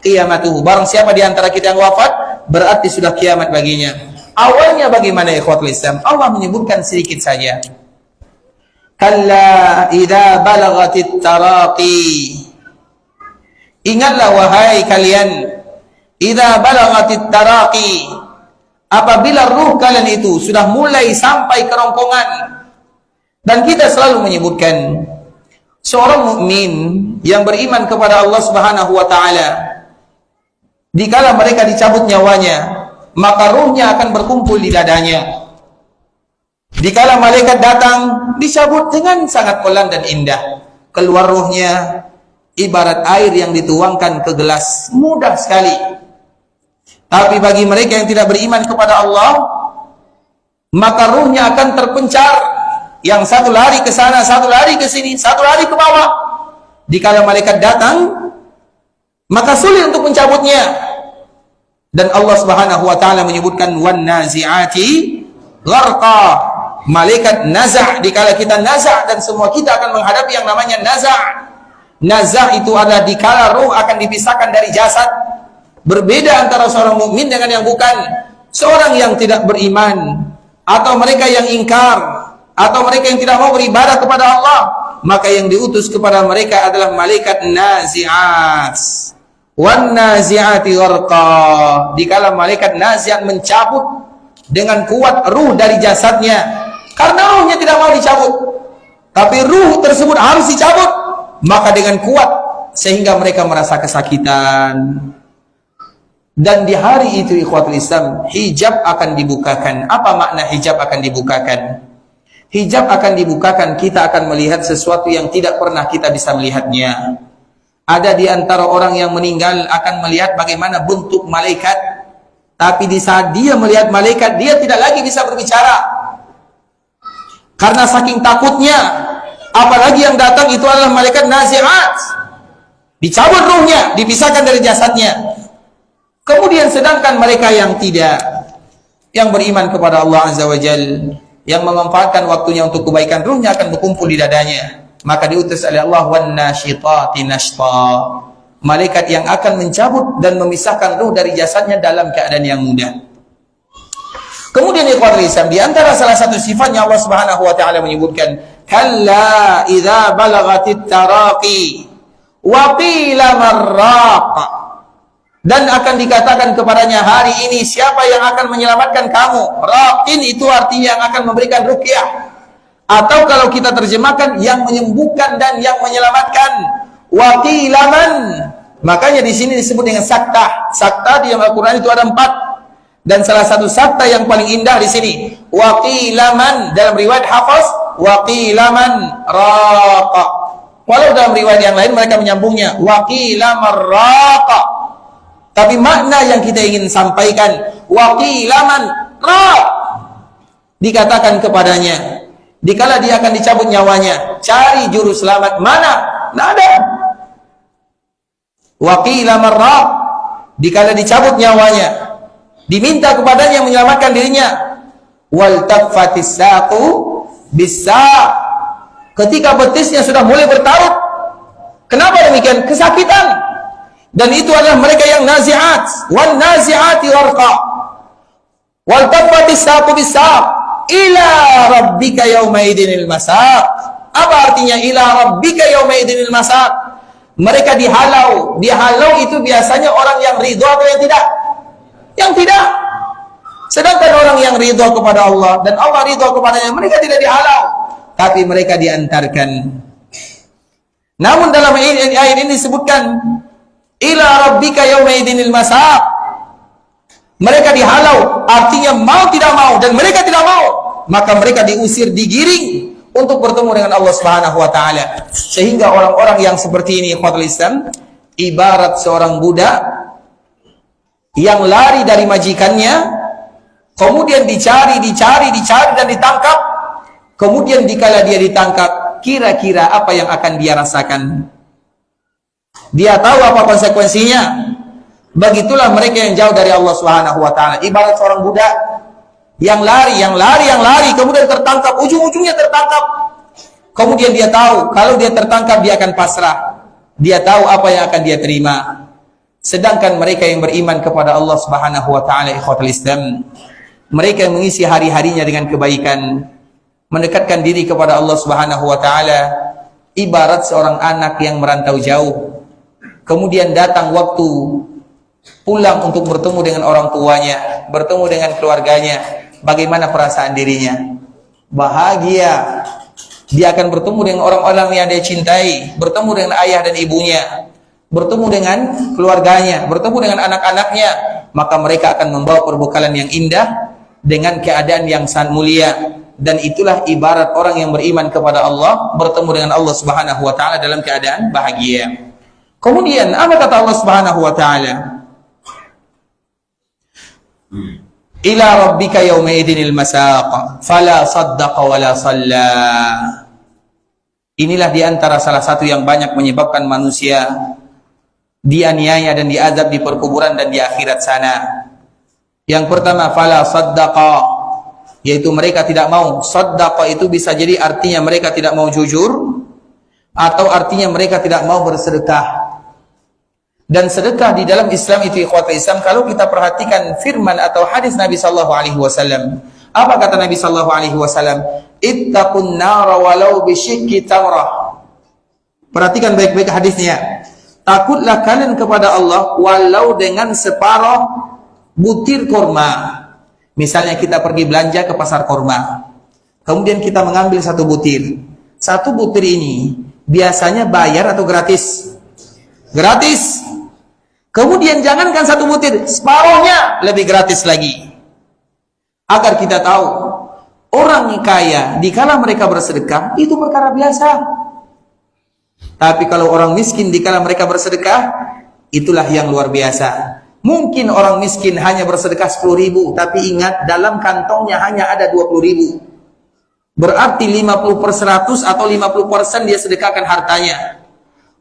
qiyamatuhu. Barang siapa di antara kita yang wafat, berarti sudah kiamat baginya. Awalnya bagaimana ikhwatul Islam? Allah menyebutkan sedikit saja. Kalla idza balagatit taraqi. Ingatlah wahai kalian, idza balagatit taraqi. Apabila ruh kalian itu sudah mulai sampai kerongkongan. Dan kita selalu menyebutkan seorang mukmin yang beriman kepada Allah Subhanahu wa taala, dikala mereka dicabut nyawanya, maka ruhnya akan berkumpul di dadanya. Dikala malaikat datang, dicabut dengan sangat pelan dan indah. Keluar ruhnya ibarat air yang dituangkan ke gelas, mudah sekali. Tapi bagi mereka yang tidak beriman kepada Allah, maka ruhnya akan terpencar. Yang satu lari ke sana, satu lari ke sini, satu lari ke bawah. Dikala malaikat datang, maka sulit untuk mencabutnya. Dan Allah Subhanahu wa taala menyebutkan wan nazi'ati gharqa. Malaikat nazah, dikala kita nazah, dan semua kita akan menghadapi yang namanya nazah. Nazah itu adalah dikala ruh akan dipisahkan dari jasad. Berbeda antara seorang mukmin dengan yang bukan. Seorang yang tidak beriman, atau mereka yang ingkar, atau mereka yang tidak mau beribadah kepada Allah, maka yang diutus kepada mereka adalah malaikat nazi'at. Wan nazi'ati gharqa. Dikala malaikat nazi'at mencabut dengan kuat ruh dari jasadnya, karena ruhnya tidak mau dicabut, tapi ruh tersebut harus dicabut, maka dengan kuat sehingga mereka merasa kesakitan. Dan di hari itu ikhwatul Islam, hijab akan dibukakan. Apa makna hijab akan dibukakan? Hijab akan dibukakan, kita akan melihat sesuatu yang tidak pernah kita bisa melihatnya. Ada di antara orang yang meninggal akan melihat bagaimana bentuk malaikat, tapi di saat dia melihat malaikat, dia tidak lagi bisa berbicara. Karena saking takutnya, apalagi yang datang itu adalah malaikat nazi'at. Dicabut ruhnya, dipisahkan dari jasadnya. Kemudian sedangkan mereka yang tidak, yang beriman kepada Allah Azza wa Jalla, yang memanfaatkan waktunya untuk kebaikan, ruhnya akan berkumpul di dadanya. Maka diutus oleh Allah wan nasyitati nashta, malaikat yang akan mencabut dan memisahkan ruh dari jasadnya dalam keadaan yang mudah. Kemudian ikhwatul Islam, di antara salah satu sifatnya Allah Subhanahu wa taala menyebutkan kalla idza balagatit taraqi wa qila marraq. Dan akan dikatakan kepadanya, hari ini siapa yang akan menyelamatkan kamu? Raqin itu artinya yang akan memberikan ruqyah. Atau kalau kita terjemahkan, yang menyembuhkan dan yang menyelamatkan. Waqilaman. Makanya di sini disebut dengan sakta. Sakta di Al-Quran itu ada 4. Dan salah satu sakta yang paling indah di sini, waqilaman. Dalam riwayat Hafaz, waqilaman raqa. Walau dalam riwayat yang lain mereka menyambungnya, waqilaman raqa. Tapi makna yang kita ingin sampaikan, waqilaman ra, dikatakan kepadanya, dikala dia akan dicabut nyawanya, cari juru selamat. Mana? Tidak ada. Waqilaman ra, dikala dicabut nyawanya, diminta kepadanya menyelamatkan dirinya. Wal taqfatis saqu bisa, ketika betisnya sudah mulai bertaut. Kenapa demikian? Kesakitan. Dan itu adalah mereka yang nazi'at. Wan nazi'ati gharqa. Wal taqfatis saqu bis-saq. Ila rabbika yawma idinil masaq. Apa artinya ila rabbika yawma idinil masaq? Mereka dihalau. Dihalau itu biasanya orang yang ridho atau yang tidak? Yang tidak. Sedangkan orang yang ridho kepada Allah dan Allah ridho kepadanya, mereka tidak dihalau, tapi mereka diantarkan. Namun dalam ayat ini disebutkan ila rabbika yauma idinil masaq. Mereka dihalau, artinya mau tidak mau, dan mereka tidak mau, maka mereka diusir, digiring untuk bertemu dengan Allah Subhanahu wa taala. Sehingga orang-orang yang seperti ini, ikhwatul Islam, ibarat seorang budak yang lari dari majikannya, kemudian dicari dan ditangkap. Kemudian dikala dia ditangkap, kira-kira apa yang akan dia rasakan? Dia tahu apa konsekuensinya. Begitulah mereka yang jauh dari Allah Subhanahu wa taala. Ibarat seorang budak yang lari, kemudian tertangkap, ujung-ujungnya tertangkap. Kemudian dia tahu kalau dia tertangkap dia akan pasrah. Dia tahu apa yang akan dia terima. Sedangkan mereka yang beriman kepada Allah Subhanahu wa taala, ikhwatul Islam, mereka yang mengisi hari-harinya dengan kebaikan, mendekatkan diri kepada Allah Subhanahu wa taala, ibarat seorang anak yang merantau jauh. Kemudian datang waktu pulang untuk bertemu dengan orang tuanya, bertemu dengan keluarganya. Bagaimana perasaan dirinya? Bahagia. Dia akan bertemu dengan orang-orang yang dia cintai, bertemu dengan ayah dan ibunya, bertemu dengan keluarganya, bertemu dengan anak-anaknya. Maka mereka akan membawa perbekalan yang indah dengan keadaan yang sangat mulia. Dan itulah ibarat orang yang beriman kepada Allah bertemu dengan Allah Subhanahu wa taala dalam keadaan bahagia. Kemudian apa kata Allah Subhanahu wa taala? Ila rabbika yawma idinil masaq fala saddaqa wala shalla. Inilah diantara salah satu yang banyak menyebabkan manusia dianiaya dan diazab di perkuburan dan di akhirat sana. Yang pertama, fala saddaqa, yaitu mereka tidak mau. Saddaqa itu bisa jadi artinya mereka tidak mau jujur, atau artinya mereka tidak mau bersedekah. Dan sedekah di dalam Islam itu ikhwata Islam, kalau kita perhatikan firman atau hadis Nabi sallallahu alaihi wasallam, apa kata Nabi sallallahu alaihi wasallam? Ittaqun nar walau bisyikki tamrah. Perhatikan baik-baik hadisnya. Takutlah kalian kepada Allah walau dengan separuh butir kurma. Misalnya kita pergi belanja ke pasar kurma, kemudian kita mengambil satu butir. Satu butir ini biasanya bayar atau gratis? Gratis. Kemudian jangankan satu butir, separuhnya lebih gratis lagi. Agar kita tahu, orang kaya dikala mereka bersedekah itu perkara biasa. Tapi kalau orang miskin dikala mereka bersedekah, itulah yang luar biasa. Mungkin orang miskin hanya bersedekah 10.000, tapi ingat dalam kantongnya hanya ada 20.000. Berarti 50/100 atau 50% dia sedekahkan hartanya.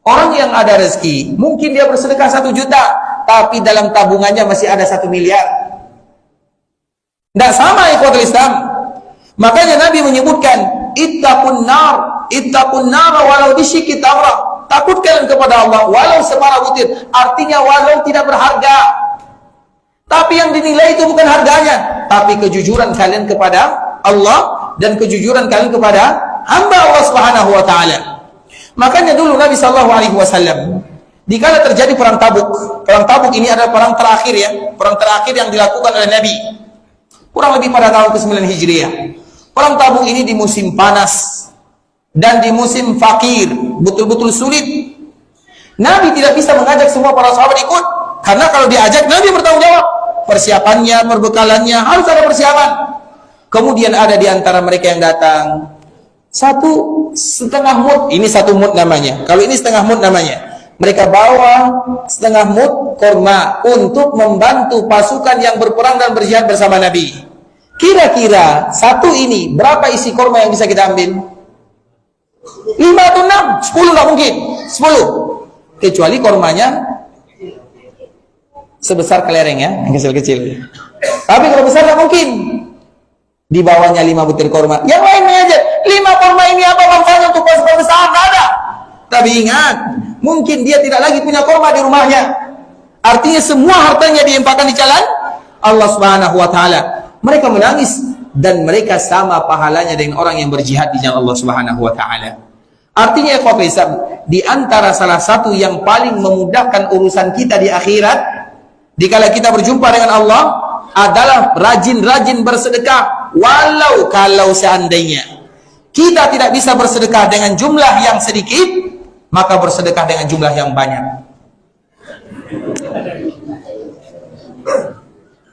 Orang yang ada rezeki, mungkin dia bersedekah 1 juta, tapi dalam tabungannya masih ada 1 miliar. Tidak sama ikhwatul Islam. Makanya Nabi menyebutkan, ittaqun nar walau bisyikki tamrah. Takut kalian kepada Allah walau separuh butir. Artinya walau tidak berharga. Tapi yang dinilai itu bukan harganya, tapi kejujuran kalian kepada Allah dan kejujuran kalian kepada hamba Allah Subhanahu wa taala. Makanya dulu Nabi sallallahu alaihi wasallam dikala terjadi perang Tabuk. Perang Tabuk ini adalah perang terakhir ya, perang terakhir yang dilakukan oleh Nabi. Kurang lebih pada tahun ke-9 Hijriah. Perang Tabuk ini di musim panas dan di musim fakir, betul-betul sulit. Nabi tidak bisa mengajak semua para sahabat ikut, karena kalau diajak Nabi bertanggung jawab. Persiapannya, perbekalannya harus ada persiapan. Kemudian ada di antara mereka yang datang 1,5 mud, ini 1 mud namanya. Kalau ini setengah mud namanya. Mereka bawa setengah mud kurma untuk membantu pasukan yang berperang dan berjihad bersama Nabi. Kira-kira satu ini berapa isi kurma yang bisa kita ambil? 5 atau 6? 10 nggak mungkin. 10. Kecuali kurmanya sebesar kelereng ya, yang kecil-kecil. Tapi kalau besar nggak mungkin. Di bawahnya 5 butir kurma. Yang lainnya aja. 5 kurma ini apa manfaatnya untuk pasukan besar? Nggak ada. Tapi ingat, mungkin dia tidak lagi punya kurma di rumahnya. Artinya semua hartanya diinfakkan di jalan Allah Subhanahu wa taala. Mereka menangis dan mereka sama pahalanya dengan orang yang berjihad di jalan Allah Subhanahu wa taala. Artinya ikhwat Islam, di antara salah satu yang paling memudahkan urusan kita di akhirat dikala kita berjumpa dengan Allah adalah rajin-rajin bersedekah. Walau kalau seandainya kita tidak bisa bersedekah dengan jumlah yang sedikit, maka bersedekah dengan jumlah yang banyak.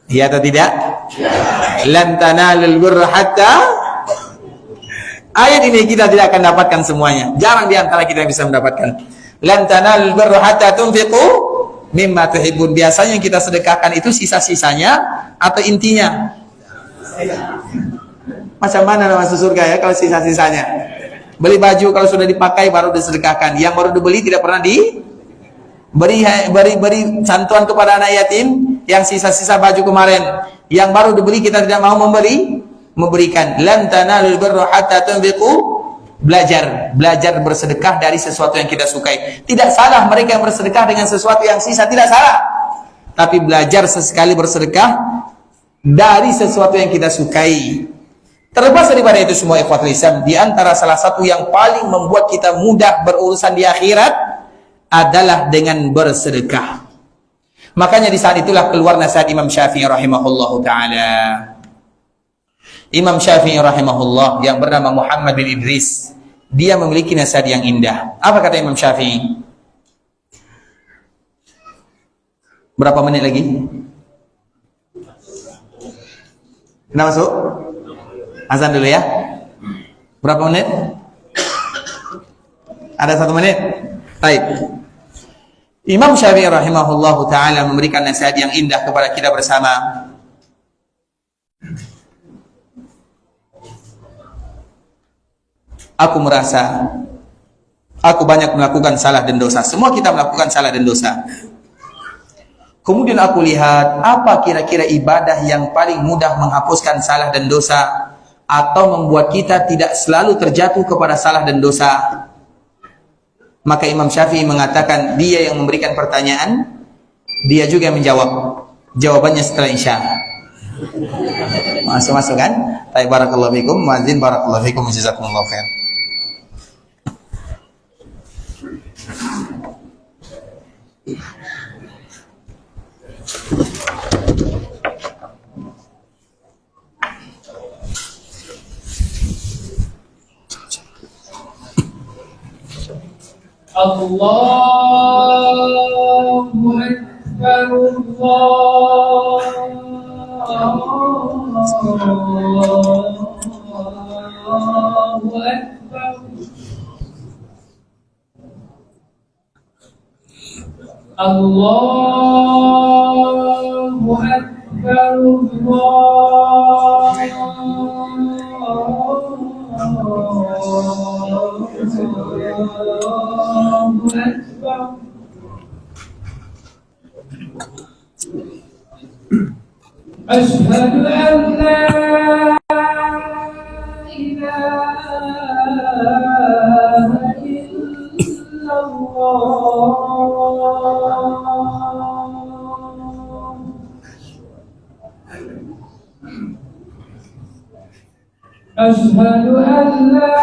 Iya atau tidak? Lan tanalul birra hatta. Ayat ini kita tidak akan dapatkan semuanya. Jarang di antara kita yang bisa mendapatkan. Lan tanalul birra hatta tunfiqu mimma tuhibbun. Biasanya yang kita sedekahkan itu sisa-sisanya atau intinya. Macam mana masuk surga ya kalau sisa-sisanya? Beli baju kalau sudah dipakai baru disedekahkan. Yang baru dibeli tidak pernah beri santuan kepada anak yatim yang sisa-sisa baju kemarin. Yang baru dibeli kita tidak mau memberikan. Lan tanalul birra hatta tunfiqu. Belajar bersedekah dari sesuatu yang kita sukai. Tidak salah mereka yang bersedekah dengan sesuatu yang sisa, tidak salah. Tapi belajar sesekali bersedekah dari sesuatu yang kita sukai. Terlepas daripada itu semua ikhwatul Islam, di antara salah satu yang paling membuat kita mudah berurusan di akhirat adalah dengan bersedekah. Makanya di saat itulah keluar nasihat Imam Syafi'i rahimahullahu taala. Imam Syafi'i rahimahullah yang bernama Muhammad bin Idris dia memiliki nasihat yang indah. Apa kata Imam Syafi'i? Berapa menit lagi? Kita masuk? Azan dulu ya. Berapa menit? Ada 1 menit? Baik. Imam Syafi'i rahimahullahu ta'ala memberikan nasihat yang indah kepada kita bersama. Aku merasa aku banyak melakukan salah dan dosa. Semua kita melakukan salah dan dosa. Kemudian aku lihat apa kira-kira ibadah yang paling mudah menghapuskan salah dan dosa atau membuat kita tidak selalu terjatuh kepada salah dan dosa. Maka Imam Syafi'i mengatakan dia yang memberikan pertanyaan, dia juga yang menjawab. Jawabannya setelah Isya. Masuk kan? Baik, barakallahu fikum, muadzin barakallahu fikum, jazakumullahu khair. Allahu Akbar, Allahu Akbar, Allahu Akbar, Allahu Akbar. Asyhadu an la ilaha illallah. Asyhadu an la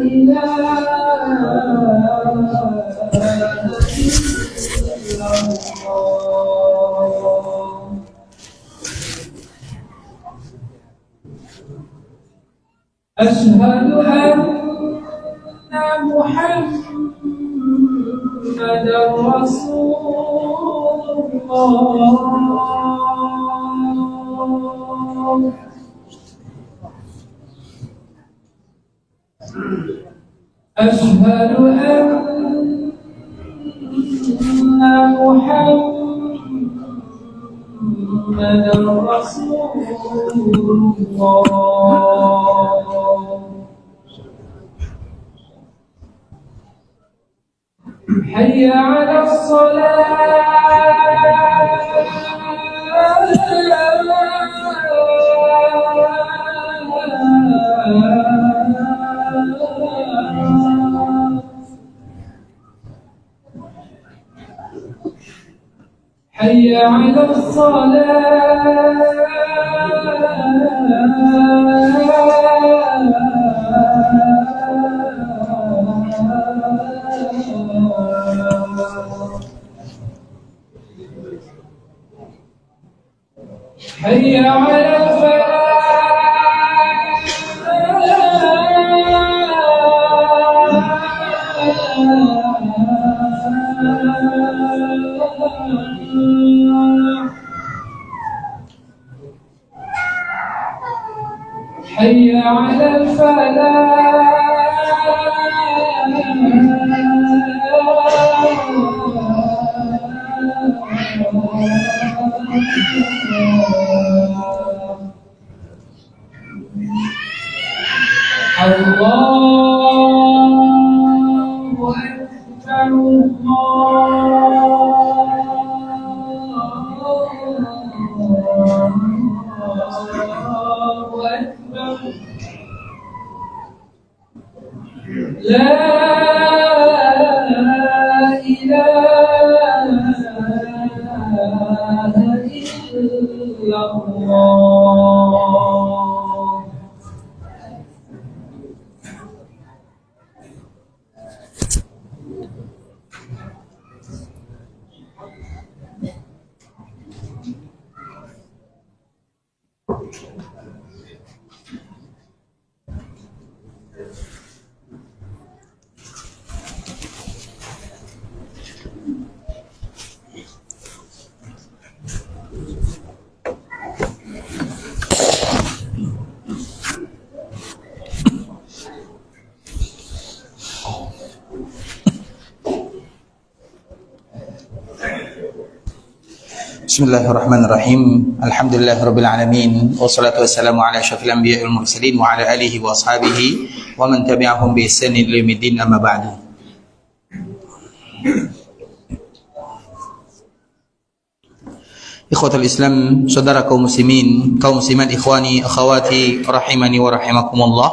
ilaha illallah. Asyhadu anna Muhammadar Rasulullah. Asyhadu anna Muhammadar Rasulullah. Hayya 'alas salat. Hayya 'alas salat. Hayya 'alal falah. Hayya 'alal falah. Allahu Akbar, Allahu Akbar. La ilaha illallah. Bismillahirrahmanirrahim. Alhamdulillahirabbil alamin. Wassalatu wassalamu ala asyrafil anbiya'i wal mursalin wa ala alihi wa ashabihi wa man tabi'ahum bi ihsanin ila yaumiddin, amma ba'du. Ikhwatul Islam, saudara kaum muslimin, kaum muslimat, ikhwani, akhwati, rahimani wa rahimakumullah.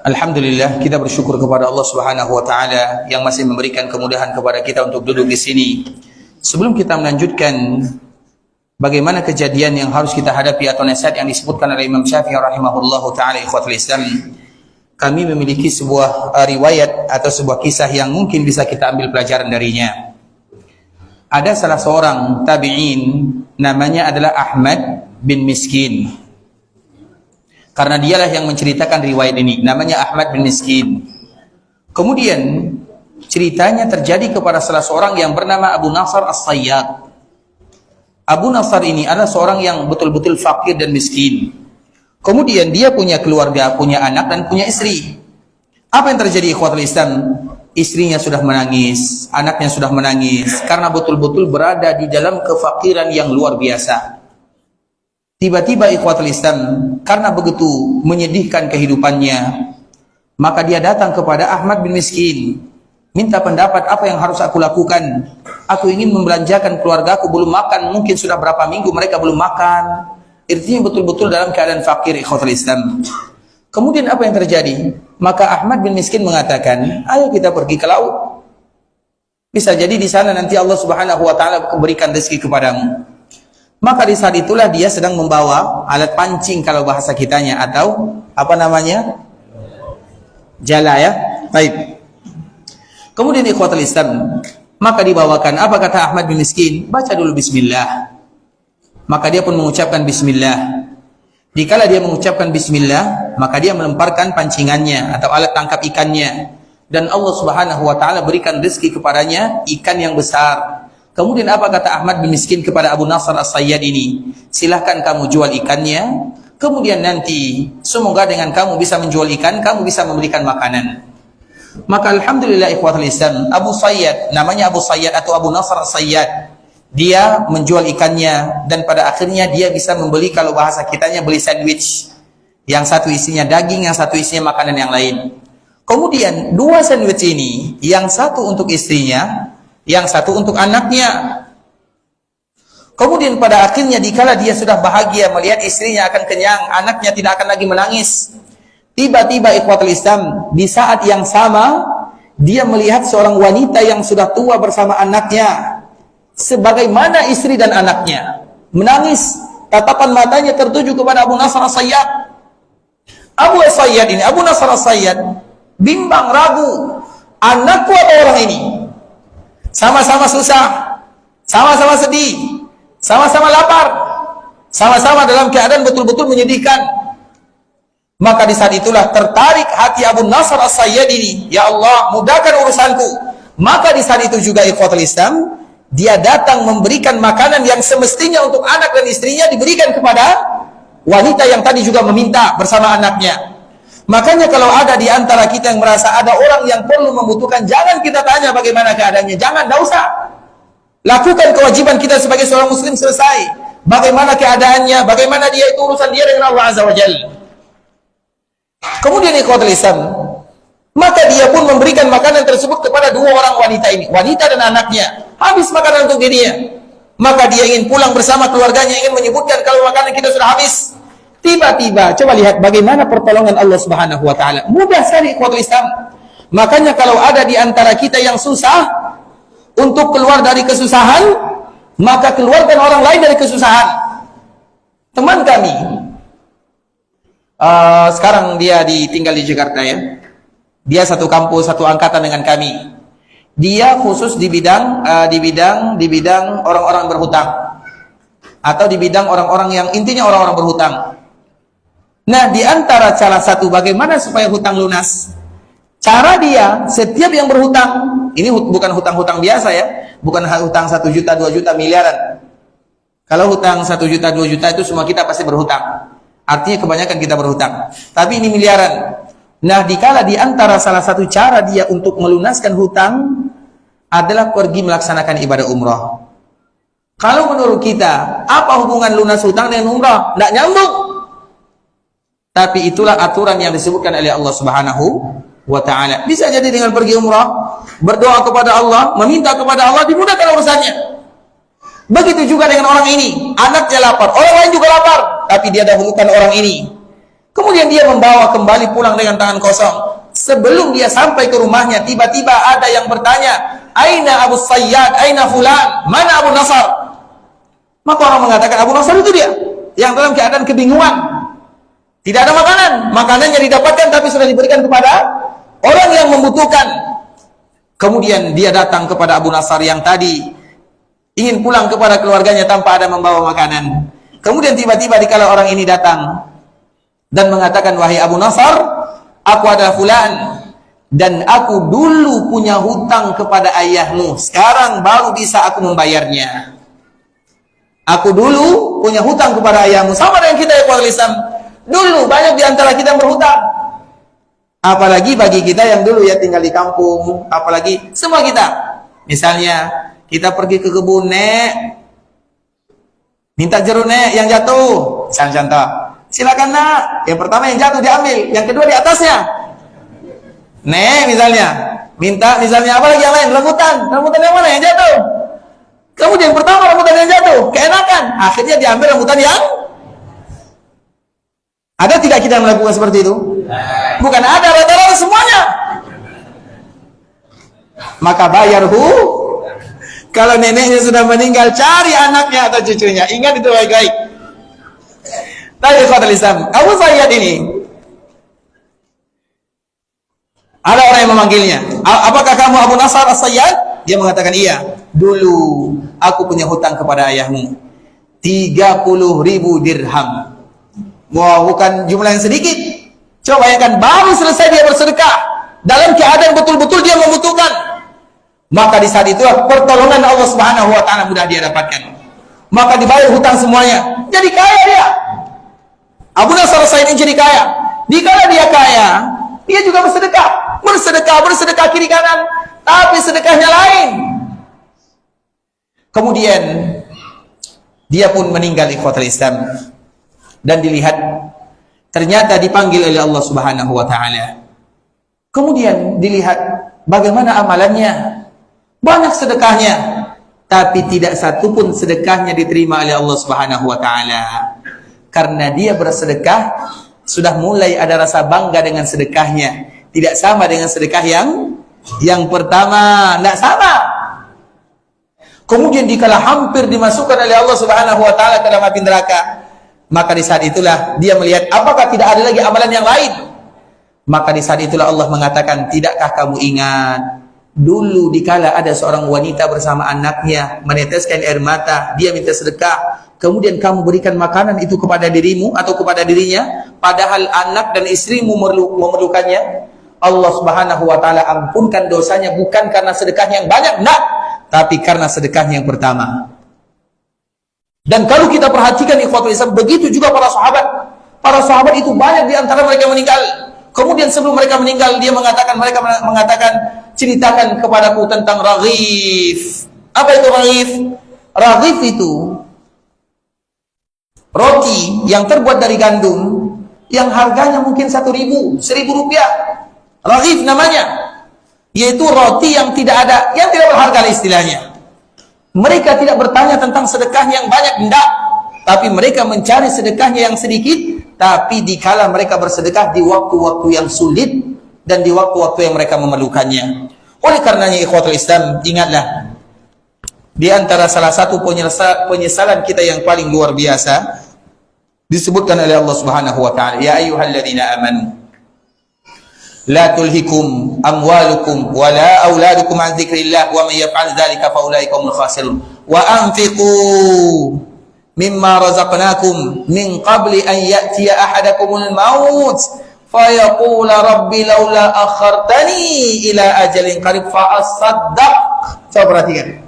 Alhamdulillah, kita bersyukur kepada Allah Subhanahu wa taala yang masih memberikan kemudahan kepada kita untuk duduk di sini. Sebelum kita melanjutkan bagaimana kejadian yang harus kita hadapi atau nasihat yang disebutkan oleh Imam Syafi'i rahimahullahu taala, ikhwatul Islam, kami memiliki sebuah riwayat atau sebuah kisah yang mungkin bisa kita ambil pelajaran darinya. Ada salah seorang tabi'in, namanya adalah Ahmad bin Miskin. Karena dialah yang menceritakan riwayat ini, namanya Ahmad bin Miskin. Kemudian ceritanya terjadi kepada salah seorang yang bernama Abu Nasr As-Sayyad. Abu Nasr ini adalah seorang yang betul-betul fakir dan miskin. Kemudian dia punya keluarga, punya anak dan punya istri. Apa yang terjadi, ikhwatul Islam? Istrinya sudah menangis, anaknya sudah menangis, karena betul-betul berada di dalam kefakiran yang luar biasa. Tiba-tiba, ikhwatul Islam, karena begitu menyedihkan kehidupannya, maka dia datang kepada Ahmad bin Miskin, minta pendapat, apa yang harus aku lakukan? Aku ingin membelanjakan keluarga aku, belum makan, mungkin sudah berapa minggu mereka belum makan. Artinya betul-betul dalam keadaan fakir, ikhwatul Islam. Kemudian apa yang terjadi? Maka Ahmad bin Miskin mengatakan, ayo kita pergi ke laut. Bisa jadi di sana nanti Allah Subhanahu wa taala memberikan rezeki kepadamu. Maka di saat itulah dia sedang membawa alat pancing kalau bahasa kitanya, atau apa namanya? Jala, ya. Baik. Kemudian ikhwatul Islam, maka dibawakan, apa kata Ahmad bin Miskin? Baca dulu bismillah. Maka dia pun mengucapkan bismillah. Dikala dia mengucapkan bismillah, maka dia melemparkan pancingannya atau alat tangkap ikannya, dan Allah Subhanahu wa taala berikan rezeki kepadanya ikan yang besar. Kemudian apa kata Ahmad bin Miskin kepada Abu Nasr As-Sayyad ini? Silahkan kamu jual ikannya, kemudian nanti semoga dengan kamu bisa menjual ikan, kamu bisa memberikan makanan. Maka alhamdulillah, ikhwatul Islam, Abu Sayyad, namanya Abu Sayyad atau Abu Nasr As-Sayyad, dia menjual ikannya, dan pada akhirnya dia bisa membeli, kalau bahasa kitanya, beli sandwich. Yang satu isinya daging, yang satu isinya makanan yang lain. Kemudian dua sandwich ini, yang satu untuk istrinya, yang satu untuk anaknya. Kemudian pada akhirnya dikala dia sudah bahagia melihat istrinya akan kenyang, anaknya tidak akan lagi menangis, tiba-tiba, ikhwatul Islam, di saat yang sama dia melihat seorang wanita yang sudah tua bersama anaknya, sebagaimana istri dan anaknya menangis, tatapan matanya tertuju kepada Abu Nasr As-Sayyad. Abu As-Sayyad ini, Abu Nasr As-Sayyad, bimbang, ragu, anakku atau orang ini? Sama-sama susah, sama-sama sedih, sama-sama lapar, sama-sama dalam keadaan betul-betul menyedihkan. Maka di saat itulah tertarik hati Abu Nasr As-Sayyad ini, ya Allah, mudahkan urusanku. Maka di saat itu juga, ikhwatul Islam, dia datang memberikan makanan yang semestinya untuk anak dan istrinya diberikan kepada wanita yang tadi juga meminta bersama anaknya. Makanya kalau ada di antara kita yang merasa ada orang yang perlu membutuhkan, jangan kita tanya bagaimana keadaannya, jangan, tidak usah. Lakukan kewajiban kita sebagai seorang muslim, selesai. Bagaimana keadaannya, bagaimana dia, itu urusan dia dengan Allah Azza wa Jalla. Kemudian ikhwatul Islam, maka dia pun memberikan makanan tersebut kepada dua orang wanita ini, wanita dan anaknya. Habis makanan untuk dirinya, maka dia ingin pulang bersama keluarganya, ingin menyebutkan kalau makanan kita sudah habis. Tiba-tiba, coba lihat bagaimana pertolongan Allah Subhanahu wa taala. Mudah sekali, ikhwatul Islam. Makanya kalau ada di antara kita yang susah untuk keluar dari kesusahan, maka keluarkan orang lain dari kesusahan. Teman kami, sekarang dia tinggal di Jakarta, ya. Dia satu kampus, satu angkatan dengan kami. Dia khusus di bidang orang-orang berhutang, atau di bidang orang-orang yang intinya orang-orang berhutang. Nah, di antara salah satu bagaimana supaya hutang lunas, cara dia, setiap yang berhutang, ini bukan hutang-hutang biasa, ya, bukan hutang 1 juta, 2 juta, miliaran. Kalau hutang 1 juta, 2 juta itu semua kita pasti berhutang, artinya kebanyakan kita berhutang. Tapi ini miliaran. Nah, dikala di antara salah satu cara dia untuk melunaskan hutang, adalah pergi melaksanakan ibadah umrah. Kalau menurut kita, apa hubungan lunas hutang dengan umrah? Tidak nyambung. Tapi itulah aturan yang disebutkan oleh Allah Subhanahu wa ta'ala. Bisa jadi dengan pergi umrah, berdoa kepada Allah, meminta kepada Allah, dimudahkan urusannya. Begitu juga dengan orang ini, anaknya lapar, orang lain juga lapar, tapi dia dahulukan orang ini. Kemudian dia membawa kembali pulang dengan tangan kosong. Sebelum dia sampai ke rumahnya, tiba-tiba ada yang bertanya, Aina Abu Sayyad, Aina Fulan, mana Abu Nasar? Maka orang mengatakan, Abu Nasar itu dia, yang dalam keadaan kebingungan. Tidak ada makanan, makanannya didapatkan tapi sudah diberikan kepada orang yang membutuhkan. Kemudian dia datang kepada Abu Nasar yang tadi ingin pulang kepada keluarganya tanpa ada membawa makanan. Kemudian tiba-tiba dikala orang ini datang dan mengatakan, wahai Abu Nasar, aku adalah fulan dan aku dulu punya hutang kepada ayahmu, sekarang baru bisa aku membayarnya. Aku dulu punya hutang kepada ayahmu. Sama dengan kita ya Pak Islam. Dulu banyak di antara kita yang berhutang. Apalagi bagi kita yang dulu ya tinggal di kampung, apalagi semua kita. Misalnya kita pergi ke kebun, Nek, minta jeruk, Nek, yang jatuh. Misalnya contoh, silakan Nak, yang pertama yang jatuh diambil, yang kedua di atasnya. Nek, misalnya minta, misalnya apa lagi yang lain, rambutan yang mana yang jatuh? Kemudian yang pertama rambutan yang jatuh, keenakan, akhirnya diambil rambutan yang. Ada tidak kita melakukan seperti itu? Bukan ada, rata-rata semuanya. Maka bayarhu. Kalau neneknya sudah meninggal, cari anaknya atau cucunya. Ingat itu baik-baik. Tapi ikhwatul Islam, Abu Sayyad ini, ada orang yang memanggilnya. Apakah kamu Abu Nasar As-Sayyad? Dia mengatakan iya. Dulu aku punya hutang kepada ayahmu 30.000 dirham. Wah, bukan jumlah yang sedikit. Coba bayangkan, baru selesai dia bersedekah, dalam keadaan betul-betul dia membutuhkan. Maka di saat itulah pertolongan Allah Subhanahu wa ta'ala mudah dia dapatkan. Maka dibayar hutang semuanya. Jadi kaya dia. Abu Nasar As-Sayyid ini jadi kaya. Dikala dia kaya, dia juga bersedekah. Bersedekah kiri kanan, tapi sedekahnya lain. Kemudian dia pun meninggal ikhwatul Islam. Dan dilihat ternyata dipanggil oleh Allah Subhanahu wa ta'ala. Kemudian dilihat bagaimana amalannya. Banyak sedekahnya, tapi tidak satu pun sedekahnya diterima oleh Allah Subhanahu wa ta'ala. Karena dia bersedekah sudah mulai ada rasa bangga dengan sedekahnya. Tidak sama dengan sedekah yang pertama, tidak sama. Kemudian dikala hampir dimasukkan oleh Allah Subhanahu wa ta'ala ke dalam api neraka, maka di saat itulah dia melihat apakah tidak ada lagi amalan yang lain. Maka di saat itulah Allah mengatakan, tidakkah kamu ingat dulu dikala ada seorang wanita bersama anaknya meneteskan air mata, dia minta sedekah, kemudian kamu berikan makanan itu kepada dirimu atau kepada dirinya, padahal anak dan istrimu memerlukannya. Allah Subhanahu wa ta'ala ampunkan dosanya bukan karena sedekahnya yang banyak, enggak, tapi karena sedekahnya yang pertama. Dan kalau kita perhatikan ikhwatul Islam, begitu juga para sahabat. Para sahabat itu banyak di antara mereka meninggal. Kemudian sebelum mereka meninggal, mereka mengatakan, ceritakan kepadaku tentang raghif. Apa itu raghif? Raghif itu roti yang terbuat dari gandum, yang harganya mungkin 1.000 rupiah. Raghif namanya. Yaitu roti yang tidak berharga istilahnya. Mereka tidak bertanya tentang sedekah yang banyak, tidak. Tapi mereka mencari sedekahnya yang sedikit. Tapi dikala mereka bersedekah di waktu-waktu yang sulit dan di waktu-waktu yang mereka memerlukannya. Oleh karenanya ikhwatul Islam, ingatlah, di antara salah satu penyesalan kita yang paling luar biasa disebutkan oleh Allah Subhanahu wa ta'ala, ya ayyuhalladzina amanu la tulhikum amwalukum wa la auladukum an dzikrillah wa may yaf'al dzalika fa ulaika humul khasirun wa anfiqu mimma razaqnakum min qabli an ya'tiya ahadakumul maut fayaqula rabbi laula akhartani ila ajalin qarib fa asaddaq. Coba perhatikan,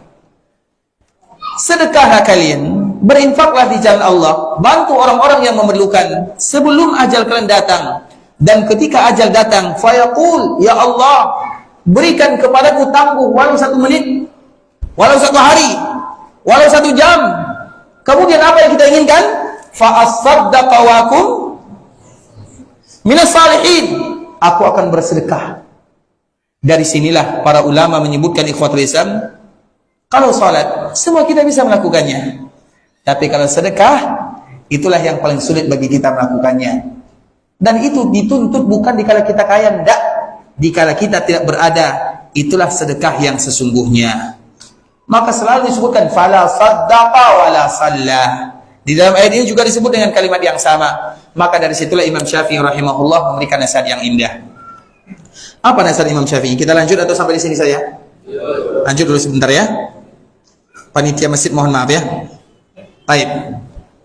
sedekahlah kalian, berinfaklah di jalan Allah, bantu orang-orang yang memerlukan sebelum ajal kalian datang. Dan ketika ajal datang, fayaqul, ya Allah, berikan kepadaku tangguh walau 1 menit, walau 1 hari, walau 1 jam. Kemudian apa yang kita inginkan? Fa as-saddaqa wa akum minas salihin. Aku akan bersedekah. Dari sinilah para ulama menyebutkan ikhwatul Islam, kalau salat semua kita bisa melakukannya. Tapi kalau sedekah, itulah yang paling sulit bagi kita melakukannya. Dan itu dituntut bukan dikala kita kaya, enggak. Dikala kita tidak berada, itulah sedekah yang sesungguhnya. Maka selalu disebutkan fala saddaqa wala shalla. Di dalam ayat ini juga disebut dengan kalimat yang sama. Maka dari situlah Imam Syafi'i rahimahullah memberikan nasihat yang indah. Apa nasihat Imam Syafi'i? Kita lanjut atau sampai di sini saja? Lanjut dulu sebentar ya. Panitia masjid mohon maaf ya. Baik.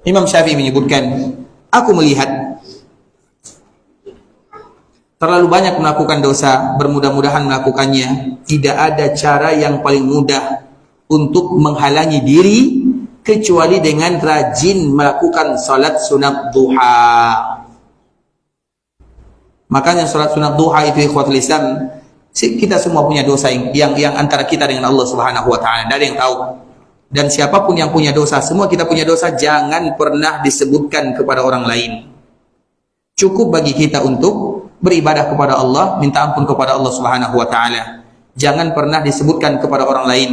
Imam Syafi'i menyebutkan, aku melihat terlalu banyak melakukan dosa, bermudah-mudahan melakukannya. Tidak ada cara yang paling mudah untuk menghalangi diri kecuali dengan rajin melakukan salat sunat duha. Makanya salat sunat duha itu ikhwatul Islam, kita semua punya dosa yang antara kita dengan Allah Subhanahu wa taala, tidak ada yang tahu. Dan siapapun yang punya dosa, semua kita punya dosa, jangan pernah disebutkan kepada orang lain. Cukup bagi kita untuk beribadah kepada Allah, minta ampun kepada Allah Subhanahu wa taala. Jangan pernah disebutkan kepada orang lain.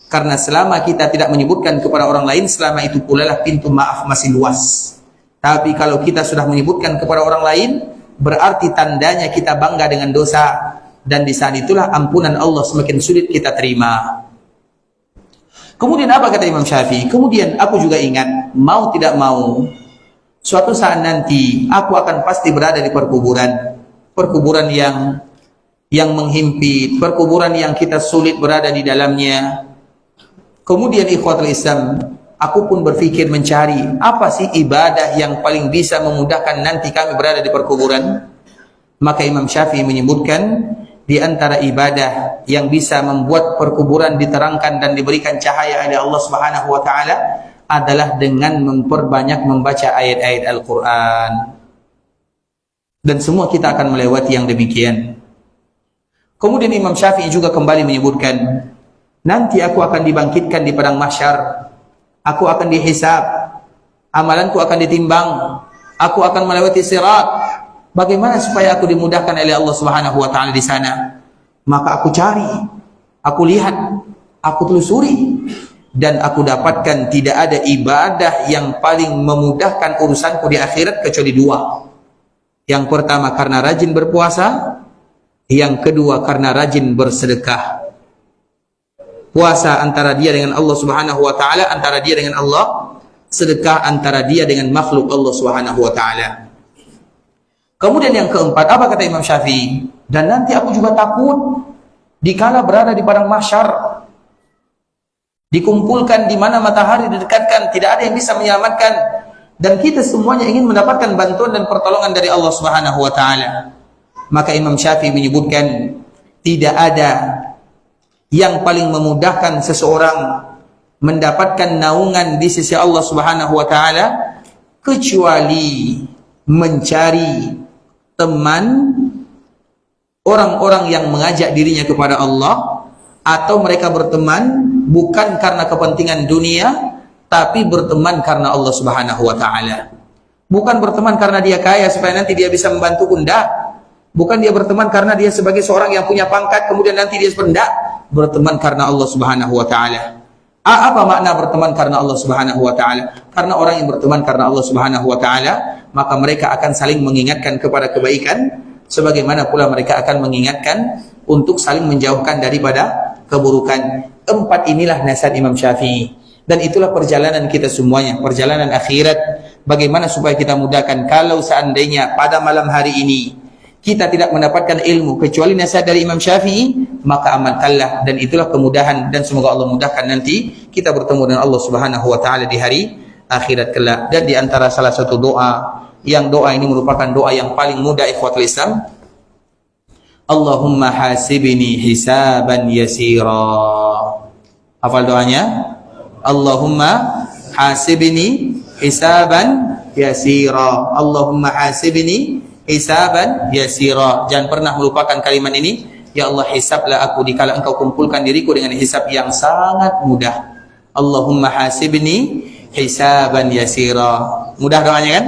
Karena selama kita tidak menyebutkan kepada orang lain, selama itu pula lah pintu maaf masih luas. Tapi kalau kita sudah menyebutkan kepada orang lain, berarti tandanya kita bangga dengan dosa. Dan di saat itulah ampunan Allah semakin sulit kita terima. Kemudian apa kata Imam Syafi'i? Kemudian aku juga ingat, mau tidak mau, suatu saat nanti aku akan pasti berada di perkuburan. Perkuburan yang menghimpit, perkuburan yang kita sulit berada di dalamnya. Kemudian ikhwatul Islam, aku pun berpikir mencari apa sih ibadah yang paling bisa memudahkan nanti kami berada di perkuburan. Maka Imam Syafi'i menyebutkan, di antara ibadah yang bisa membuat perkuburan diterangkan dan diberikan cahaya oleh Allah Subhanahu wa taala adalah dengan memperbanyak membaca ayat-ayat Al-Qur'an. Dan semua kita akan melewati yang demikian. Kemudian Imam Syafi'i juga kembali menyebutkan, nanti aku akan dibangkitkan di padang mahsyar. Aku akan dihisab. Amalanku akan ditimbang. Aku akan melewati sirat. Bagaimana supaya aku dimudahkan oleh Allah Subhanahu wa taala di sana? Maka aku cari, aku lihat, aku telusuri, dan aku dapatkan tidak ada ibadah yang paling memudahkan urusanku di akhirat kecuali 2. Yang pertama karena rajin berpuasa, yang kedua karena rajin bersedekah. Puasa antara dia dengan Allah Subhanahu wa taala, antara dia dengan Allah, sedekah antara dia dengan makhluk Allah Subhanahu wa taala. Kemudian yang keempat, apa kata Imam Syafi'i? Dan nanti aku juga takut dikala berada di padang mahsyar, dikumpulkan di mana matahari didekatkan, tidak ada yang bisa menyelamatkan, dan kita semuanya ingin mendapatkan bantuan dan pertolongan dari Allah Subhanahu wa taala. Maka Imam Syafi'i menyebutkan, tidak ada yang paling memudahkan seseorang mendapatkan naungan di sisi Allah Subhanahu wa taala kecuali mencari teman orang-orang yang mengajak dirinya kepada Allah, atau mereka berteman bukan karena kepentingan dunia, tapi berteman karena Allah Subhanahu wa taala. Bukan berteman karena dia kaya supaya nanti dia bisa membantuku, enggak. Bukan dia berteman karena dia sebagai seorang yang punya pangkat kemudian nanti dia enggak. Berteman karena Allah Subhanahu wa taala. Apa makna berteman karena Allah Subhanahu wa taala? Karena orang yang berteman karena Allah Subhanahu wa taala, maka mereka akan saling mengingatkan kepada kebaikan, sebagaimana pula mereka akan mengingatkan untuk saling menjauhkan daripada keburukan. 4 inilah nasihat Imam Syafi'i. Dan itulah perjalanan kita semuanya, perjalanan akhirat. Bagaimana supaya kita mudahkan kalau seandainya pada malam hari ini kita tidak mendapatkan ilmu kecuali nasihat dari Imam Syafi'i, maka amalkanlah, dan itulah kemudahan. Dan semoga Allah mudahkan nanti kita bertemu dengan Allah Subhanahu wa taala di hari akhirat kelak. Dan di antara salah satu doa, yang doa ini merupakan doa yang paling mudah ikhwatul Islam, Allahumma hasibni hisaban yasira. Hafal doanya? Allahumma hasibni hisaban yasira. Allahumma hasibni hisaban yasira. Jangan pernah melupakan kalimat ini. Ya Allah, hisablah aku dikala engkau kumpulkan diriku dengan hisab yang sangat mudah. Allahumma hasibni hisaban yasira. Mudah doanya kan?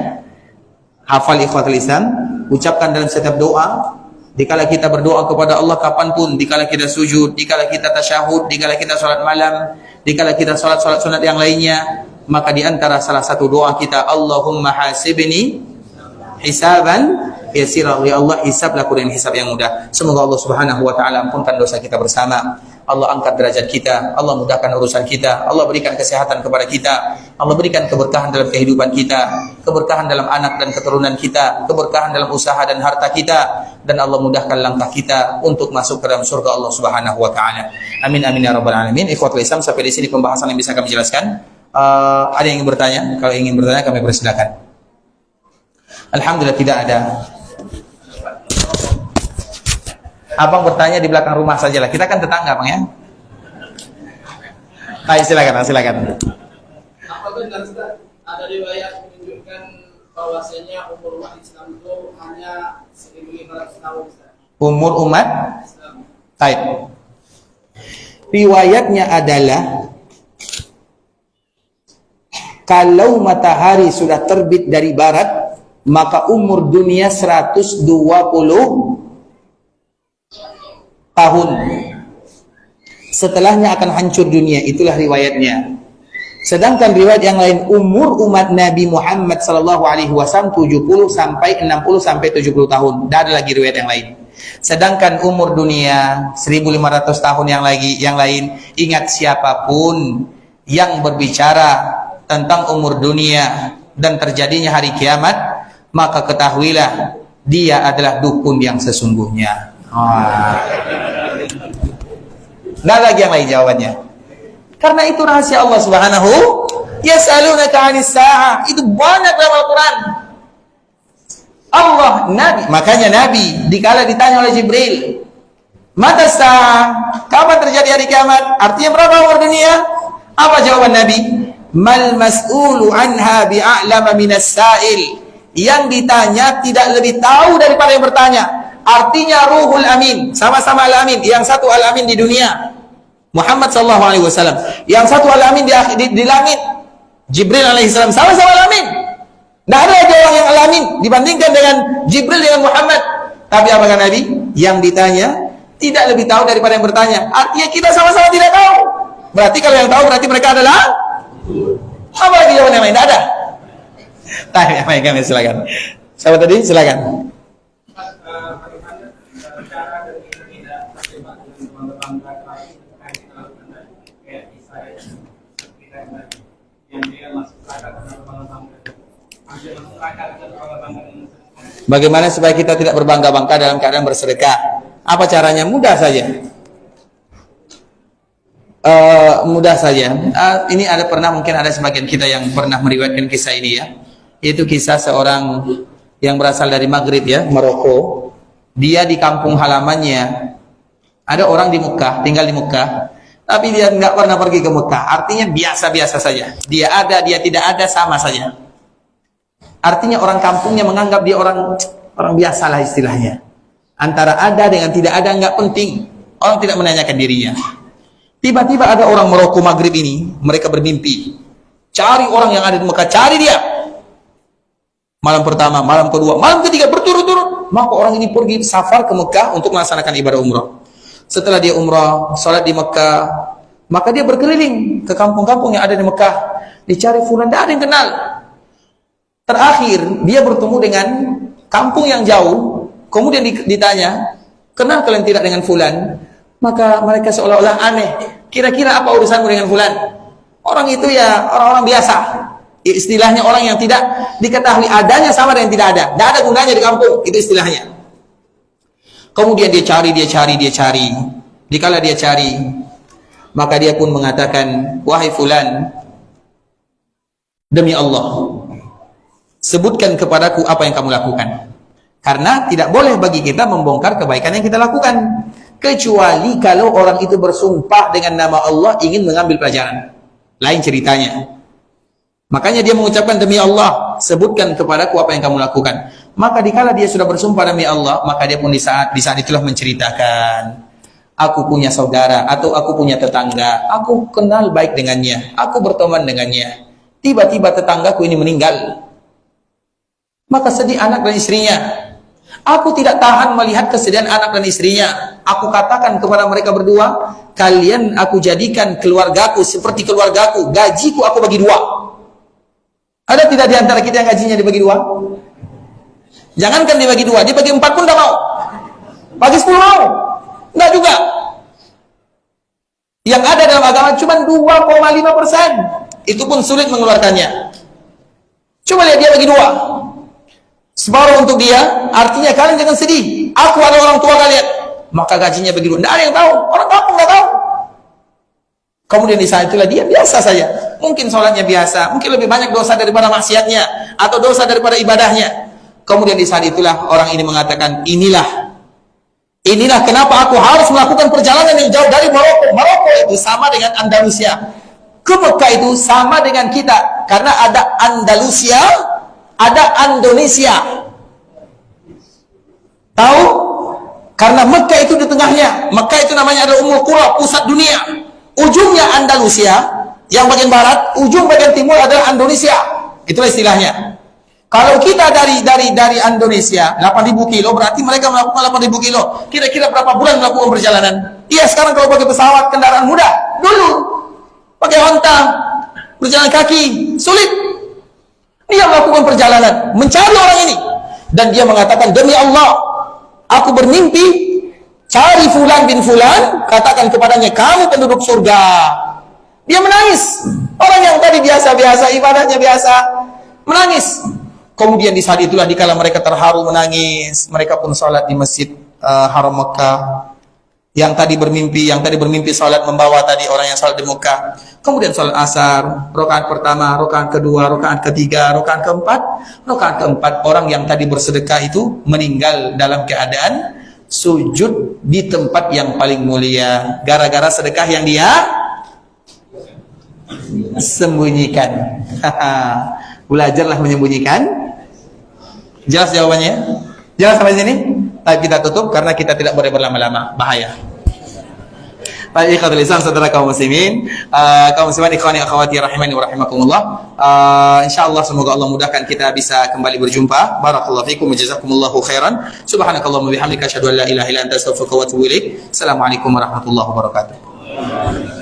Hafal ikhwatul Islam, ucapkan dalam setiap doa. Dikala kita berdoa kepada Allah kapanpun, dikala kita sujud, dikala kita tasyahud, dikala kita salat malam, dikala kita salat sunat yang lainnya, maka di antara salah satu doa kita, Allahumma hasibni hisaban yasira. Ya Allah, hisablah aku dengan hisab yang mudah. Semoga Allah Subhanahu wa taala ampunkan dosa kita bersama. Allah angkat derajat kita, Allah mudahkan urusan kita, Allah berikan kesehatan kepada kita, Allah berikan keberkahan dalam kehidupan kita, keberkahan dalam anak dan keturunan kita, keberkahan dalam usaha dan harta kita, dan Allah mudahkan langkah kita untuk masuk ke dalam surga Allah Subhanahu wa taala. Amin amin ya rabbal alamin. Ikhwatul Islam, sampai di sini pembahasan yang bisa kami jelaskan. Ada yang ingin bertanya? Kalau ingin bertanya kami persilakan. Alhamdulillah tidak ada. Abang bertanya di belakang rumah sajalah. Kita kan tetangga, Bang ya. Baik, silakan. Apa benar Ustaz? Ada riwayat menunjukkan bahwasanya umur umat Islam itu hanya 1.500 tahun Ustaz. Umur umat Islam. Baik. Riwayatnya adalah kalau matahari sudah terbit dari barat, maka umur dunia 120 tahun. Setelahnya akan hancur dunia. Itulah riwayatnya. Sedangkan riwayat yang lain, umur umat Nabi Muhammad sallallahu alaihi wasallam 70 sampai 60 sampai 70 tahun. Tidak ada lagi riwayat yang lain. Sedangkan umur dunia 1.500 tahun yang lain, ingat siapapun yang berbicara tentang umur dunia dan terjadinya hari kiamat, maka ketahuilah dia adalah dukun yang sesungguhnya. Nggak lagi yang lain jawabannya. Karena itu rahasia Allah Subhanahu. Yas'alunaka 'anis sa'ah. Itu banyak dalam Al-Quran. Allah, Nabi, makanya Nabi dikala ditanya oleh Jibril, mata sa'ah, kapan terjadi hari kiamat? Artinya berapa umur dunia? Apa jawaban Nabi? Mal mas'ulu anha bi'a'lama minas sa'il. Yang ditanya tidak lebih tahu daripada yang bertanya. Artinya Ruhul Amin, sama-sama Al-Amin. Yang satu Al-Amin di dunia, Muhammad sallallahu alaihi wasallam. Yang satu Al-Amin di langit, Jibril alaihi salam, sama-sama Al-Amin. Tidak ada lagi orang yang Al-Amin dibandingkan dengan Jibril dengan Muhammad. Tapi apakah Nabi? Yang ditanya tidak lebih tahu daripada yang bertanya. Artinya kita sama-sama tidak tahu. Berarti kalau yang tahu berarti mereka adalah apa lagi jawaban yang lain? Tidak ada. Tanya, kami silakan. Siapa tadi? Silakan. Bagaimana supaya kita tidak berbangga-bangga dalam keadaan bersedekah? Apa caranya? Mudah saja. Mudah saja. Ini mungkin ada sebagian kita yang pernah meriwayatkan kisah ini ya. Yaitu kisah seorang yang berasal dari Maghrib ya, Maroko. Dia di kampung halamannya ada orang di Mekah, tinggal di Mekah, tapi dia nggak pernah pergi ke Mekah. Artinya biasa-biasa saja. Dia ada, dia tidak ada, sama saja. Artinya orang kampungnya menganggap dia orang biasa lah istilahnya. Antara ada dengan tidak ada nggak penting. Orang tidak menanyakan dirinya. Tiba-tiba ada orang Maroko Maghrib ini, mereka bermimpi. Cari orang yang ada di Mekah, cari dia. Malam pertama, malam kedua, malam ketiga berturut-turut. Maka orang ini pergi safar ke Mekah untuk melaksanakan ibadah umrah. Setelah dia umrah, salat di Mekah, maka dia berkeliling ke kampung-kampung yang ada di Mekah. Dicari fulan, tidak ada yang kenal. Terakhir, dia bertemu dengan kampung yang jauh. Kemudian ditanya, kenal kalian tidak dengan fulan? Maka mereka seolah-olah aneh. Kira-kira apa urusanmu dengan fulan? Orang itu ya orang-orang biasa. Istilahnya orang yang tidak diketahui adanya sama dengan tidak ada. Tidak ada gunanya di kampung. Itu istilahnya. Kemudian dia cari. Dikala dia cari, maka dia pun mengatakan, wahai fulan, demi Allah, sebutkan kepadaku apa yang kamu lakukan. Karena tidak boleh bagi kita membongkar kebaikan yang kita lakukan, kecuali kalau orang itu bersumpah dengan nama Allah ingin mengambil pelajaran. Lain ceritanya. Makanya dia mengucapkan, demi Allah, sebutkan kepadaku apa yang kamu lakukan. Maka dikala dia sudah bersumpah demi Allah, maka dia pun di saat itulah menceritakan, aku punya saudara atau aku punya tetangga, aku kenal baik dengannya, aku berteman dengannya. Tiba-tiba tetanggaku ini meninggal. Maka sedih anak dan istrinya. Aku tidak tahan melihat kesedihan anak dan istrinya. Aku katakan kepada mereka berdua, kalian aku jadikan keluargaku seperti keluargaku, gajiku aku bagi dua. Ada tidak di antara kita yang gajinya dibagi dua? Jangankan dibagi dua, dibagi 4 pun tidak mau. Bagi 10 mau? Enggak juga. Yang ada dalam agama cuma 2,5%. Itu pun sulit mengeluarkannya. Coba lihat dia bagi dua. Separuh untuk dia, artinya kalian jangan sedih. Aku adalah orang tua kalian. Maka gajinya bagi dua. Tidak ada yang tahu. Orang kampung tidak tahu. Kemudian di saat itulah dia biasa saja. Mungkin sholatnya biasa, mungkin lebih banyak dosa daripada maksiatnya, atau dosa daripada ibadahnya. Kemudian di saat itulah orang ini mengatakan, inilah kenapa aku harus melakukan perjalanan yang jauh dari Maroko. Maroko itu sama dengan Andalusia. Ke Mekah itu sama dengan kita. Karena ada Andalusia, ada Indonesia. Tahu? Karena Mekah itu di tengahnya. Mekah itu namanya adalah Ummul Qura, pusat dunia. Ujungnya Andalusia, yang bagian barat, ujung bagian timur adalah Indonesia. Itulah istilahnya. Kalau kita dari Indonesia 8.000 kilo, berarti mereka melakukan 8.000 kilo. Kira-kira berapa bulan melakukan perjalanan? Iya, sekarang kalau pakai pesawat, kendaraan mudah. Dulu pakai onta, berjalan kaki, sulit. Dia melakukan perjalanan, mencari orang ini, dan dia mengatakan, demi Allah, aku bermimpi cari fulan bin fulan, katakan kepadanya, kamu penduduk surga. Dia menangis. Orang yang tadi biasa-biasa, ibadahnya biasa, menangis. Kemudian di saat itulah dikala mereka terharu menangis, mereka pun sholat di masjid Haram Mekah. Yang tadi bermimpi sholat membawa tadi orang yang sholat di Mekah. Kemudian sholat asar, rakaat pertama, rakaat kedua, rakaat ketiga, rakaat keempat. Rakaat keempat, orang yang tadi bersedekah itu meninggal dalam keadaan sujud di tempat yang paling mulia gara-gara sedekah yang dia sembunyikan. Belajarlah menyembunyikan. Jelas jawabannya? Jelas sampai sini? Tapi kita tutup karena kita tidak boleh berlama-lama, bahaya. Baik, ikhwatul Islam, saudara kaum muslimin, kaum muslimat, ikhwani akhwati rahimani wa rahimakumullah. Insyaallah semoga Allah mudahkan kita bisa kembali berjumpa. Barakallahu fikum wa jazakumullahu khairan. Subhanakallahumma bihamdika asyhadu an la ilaha illa anta astaghfiruka wa atubu ilaik. Assalamualaikum warahmatullahi wabarakatuh.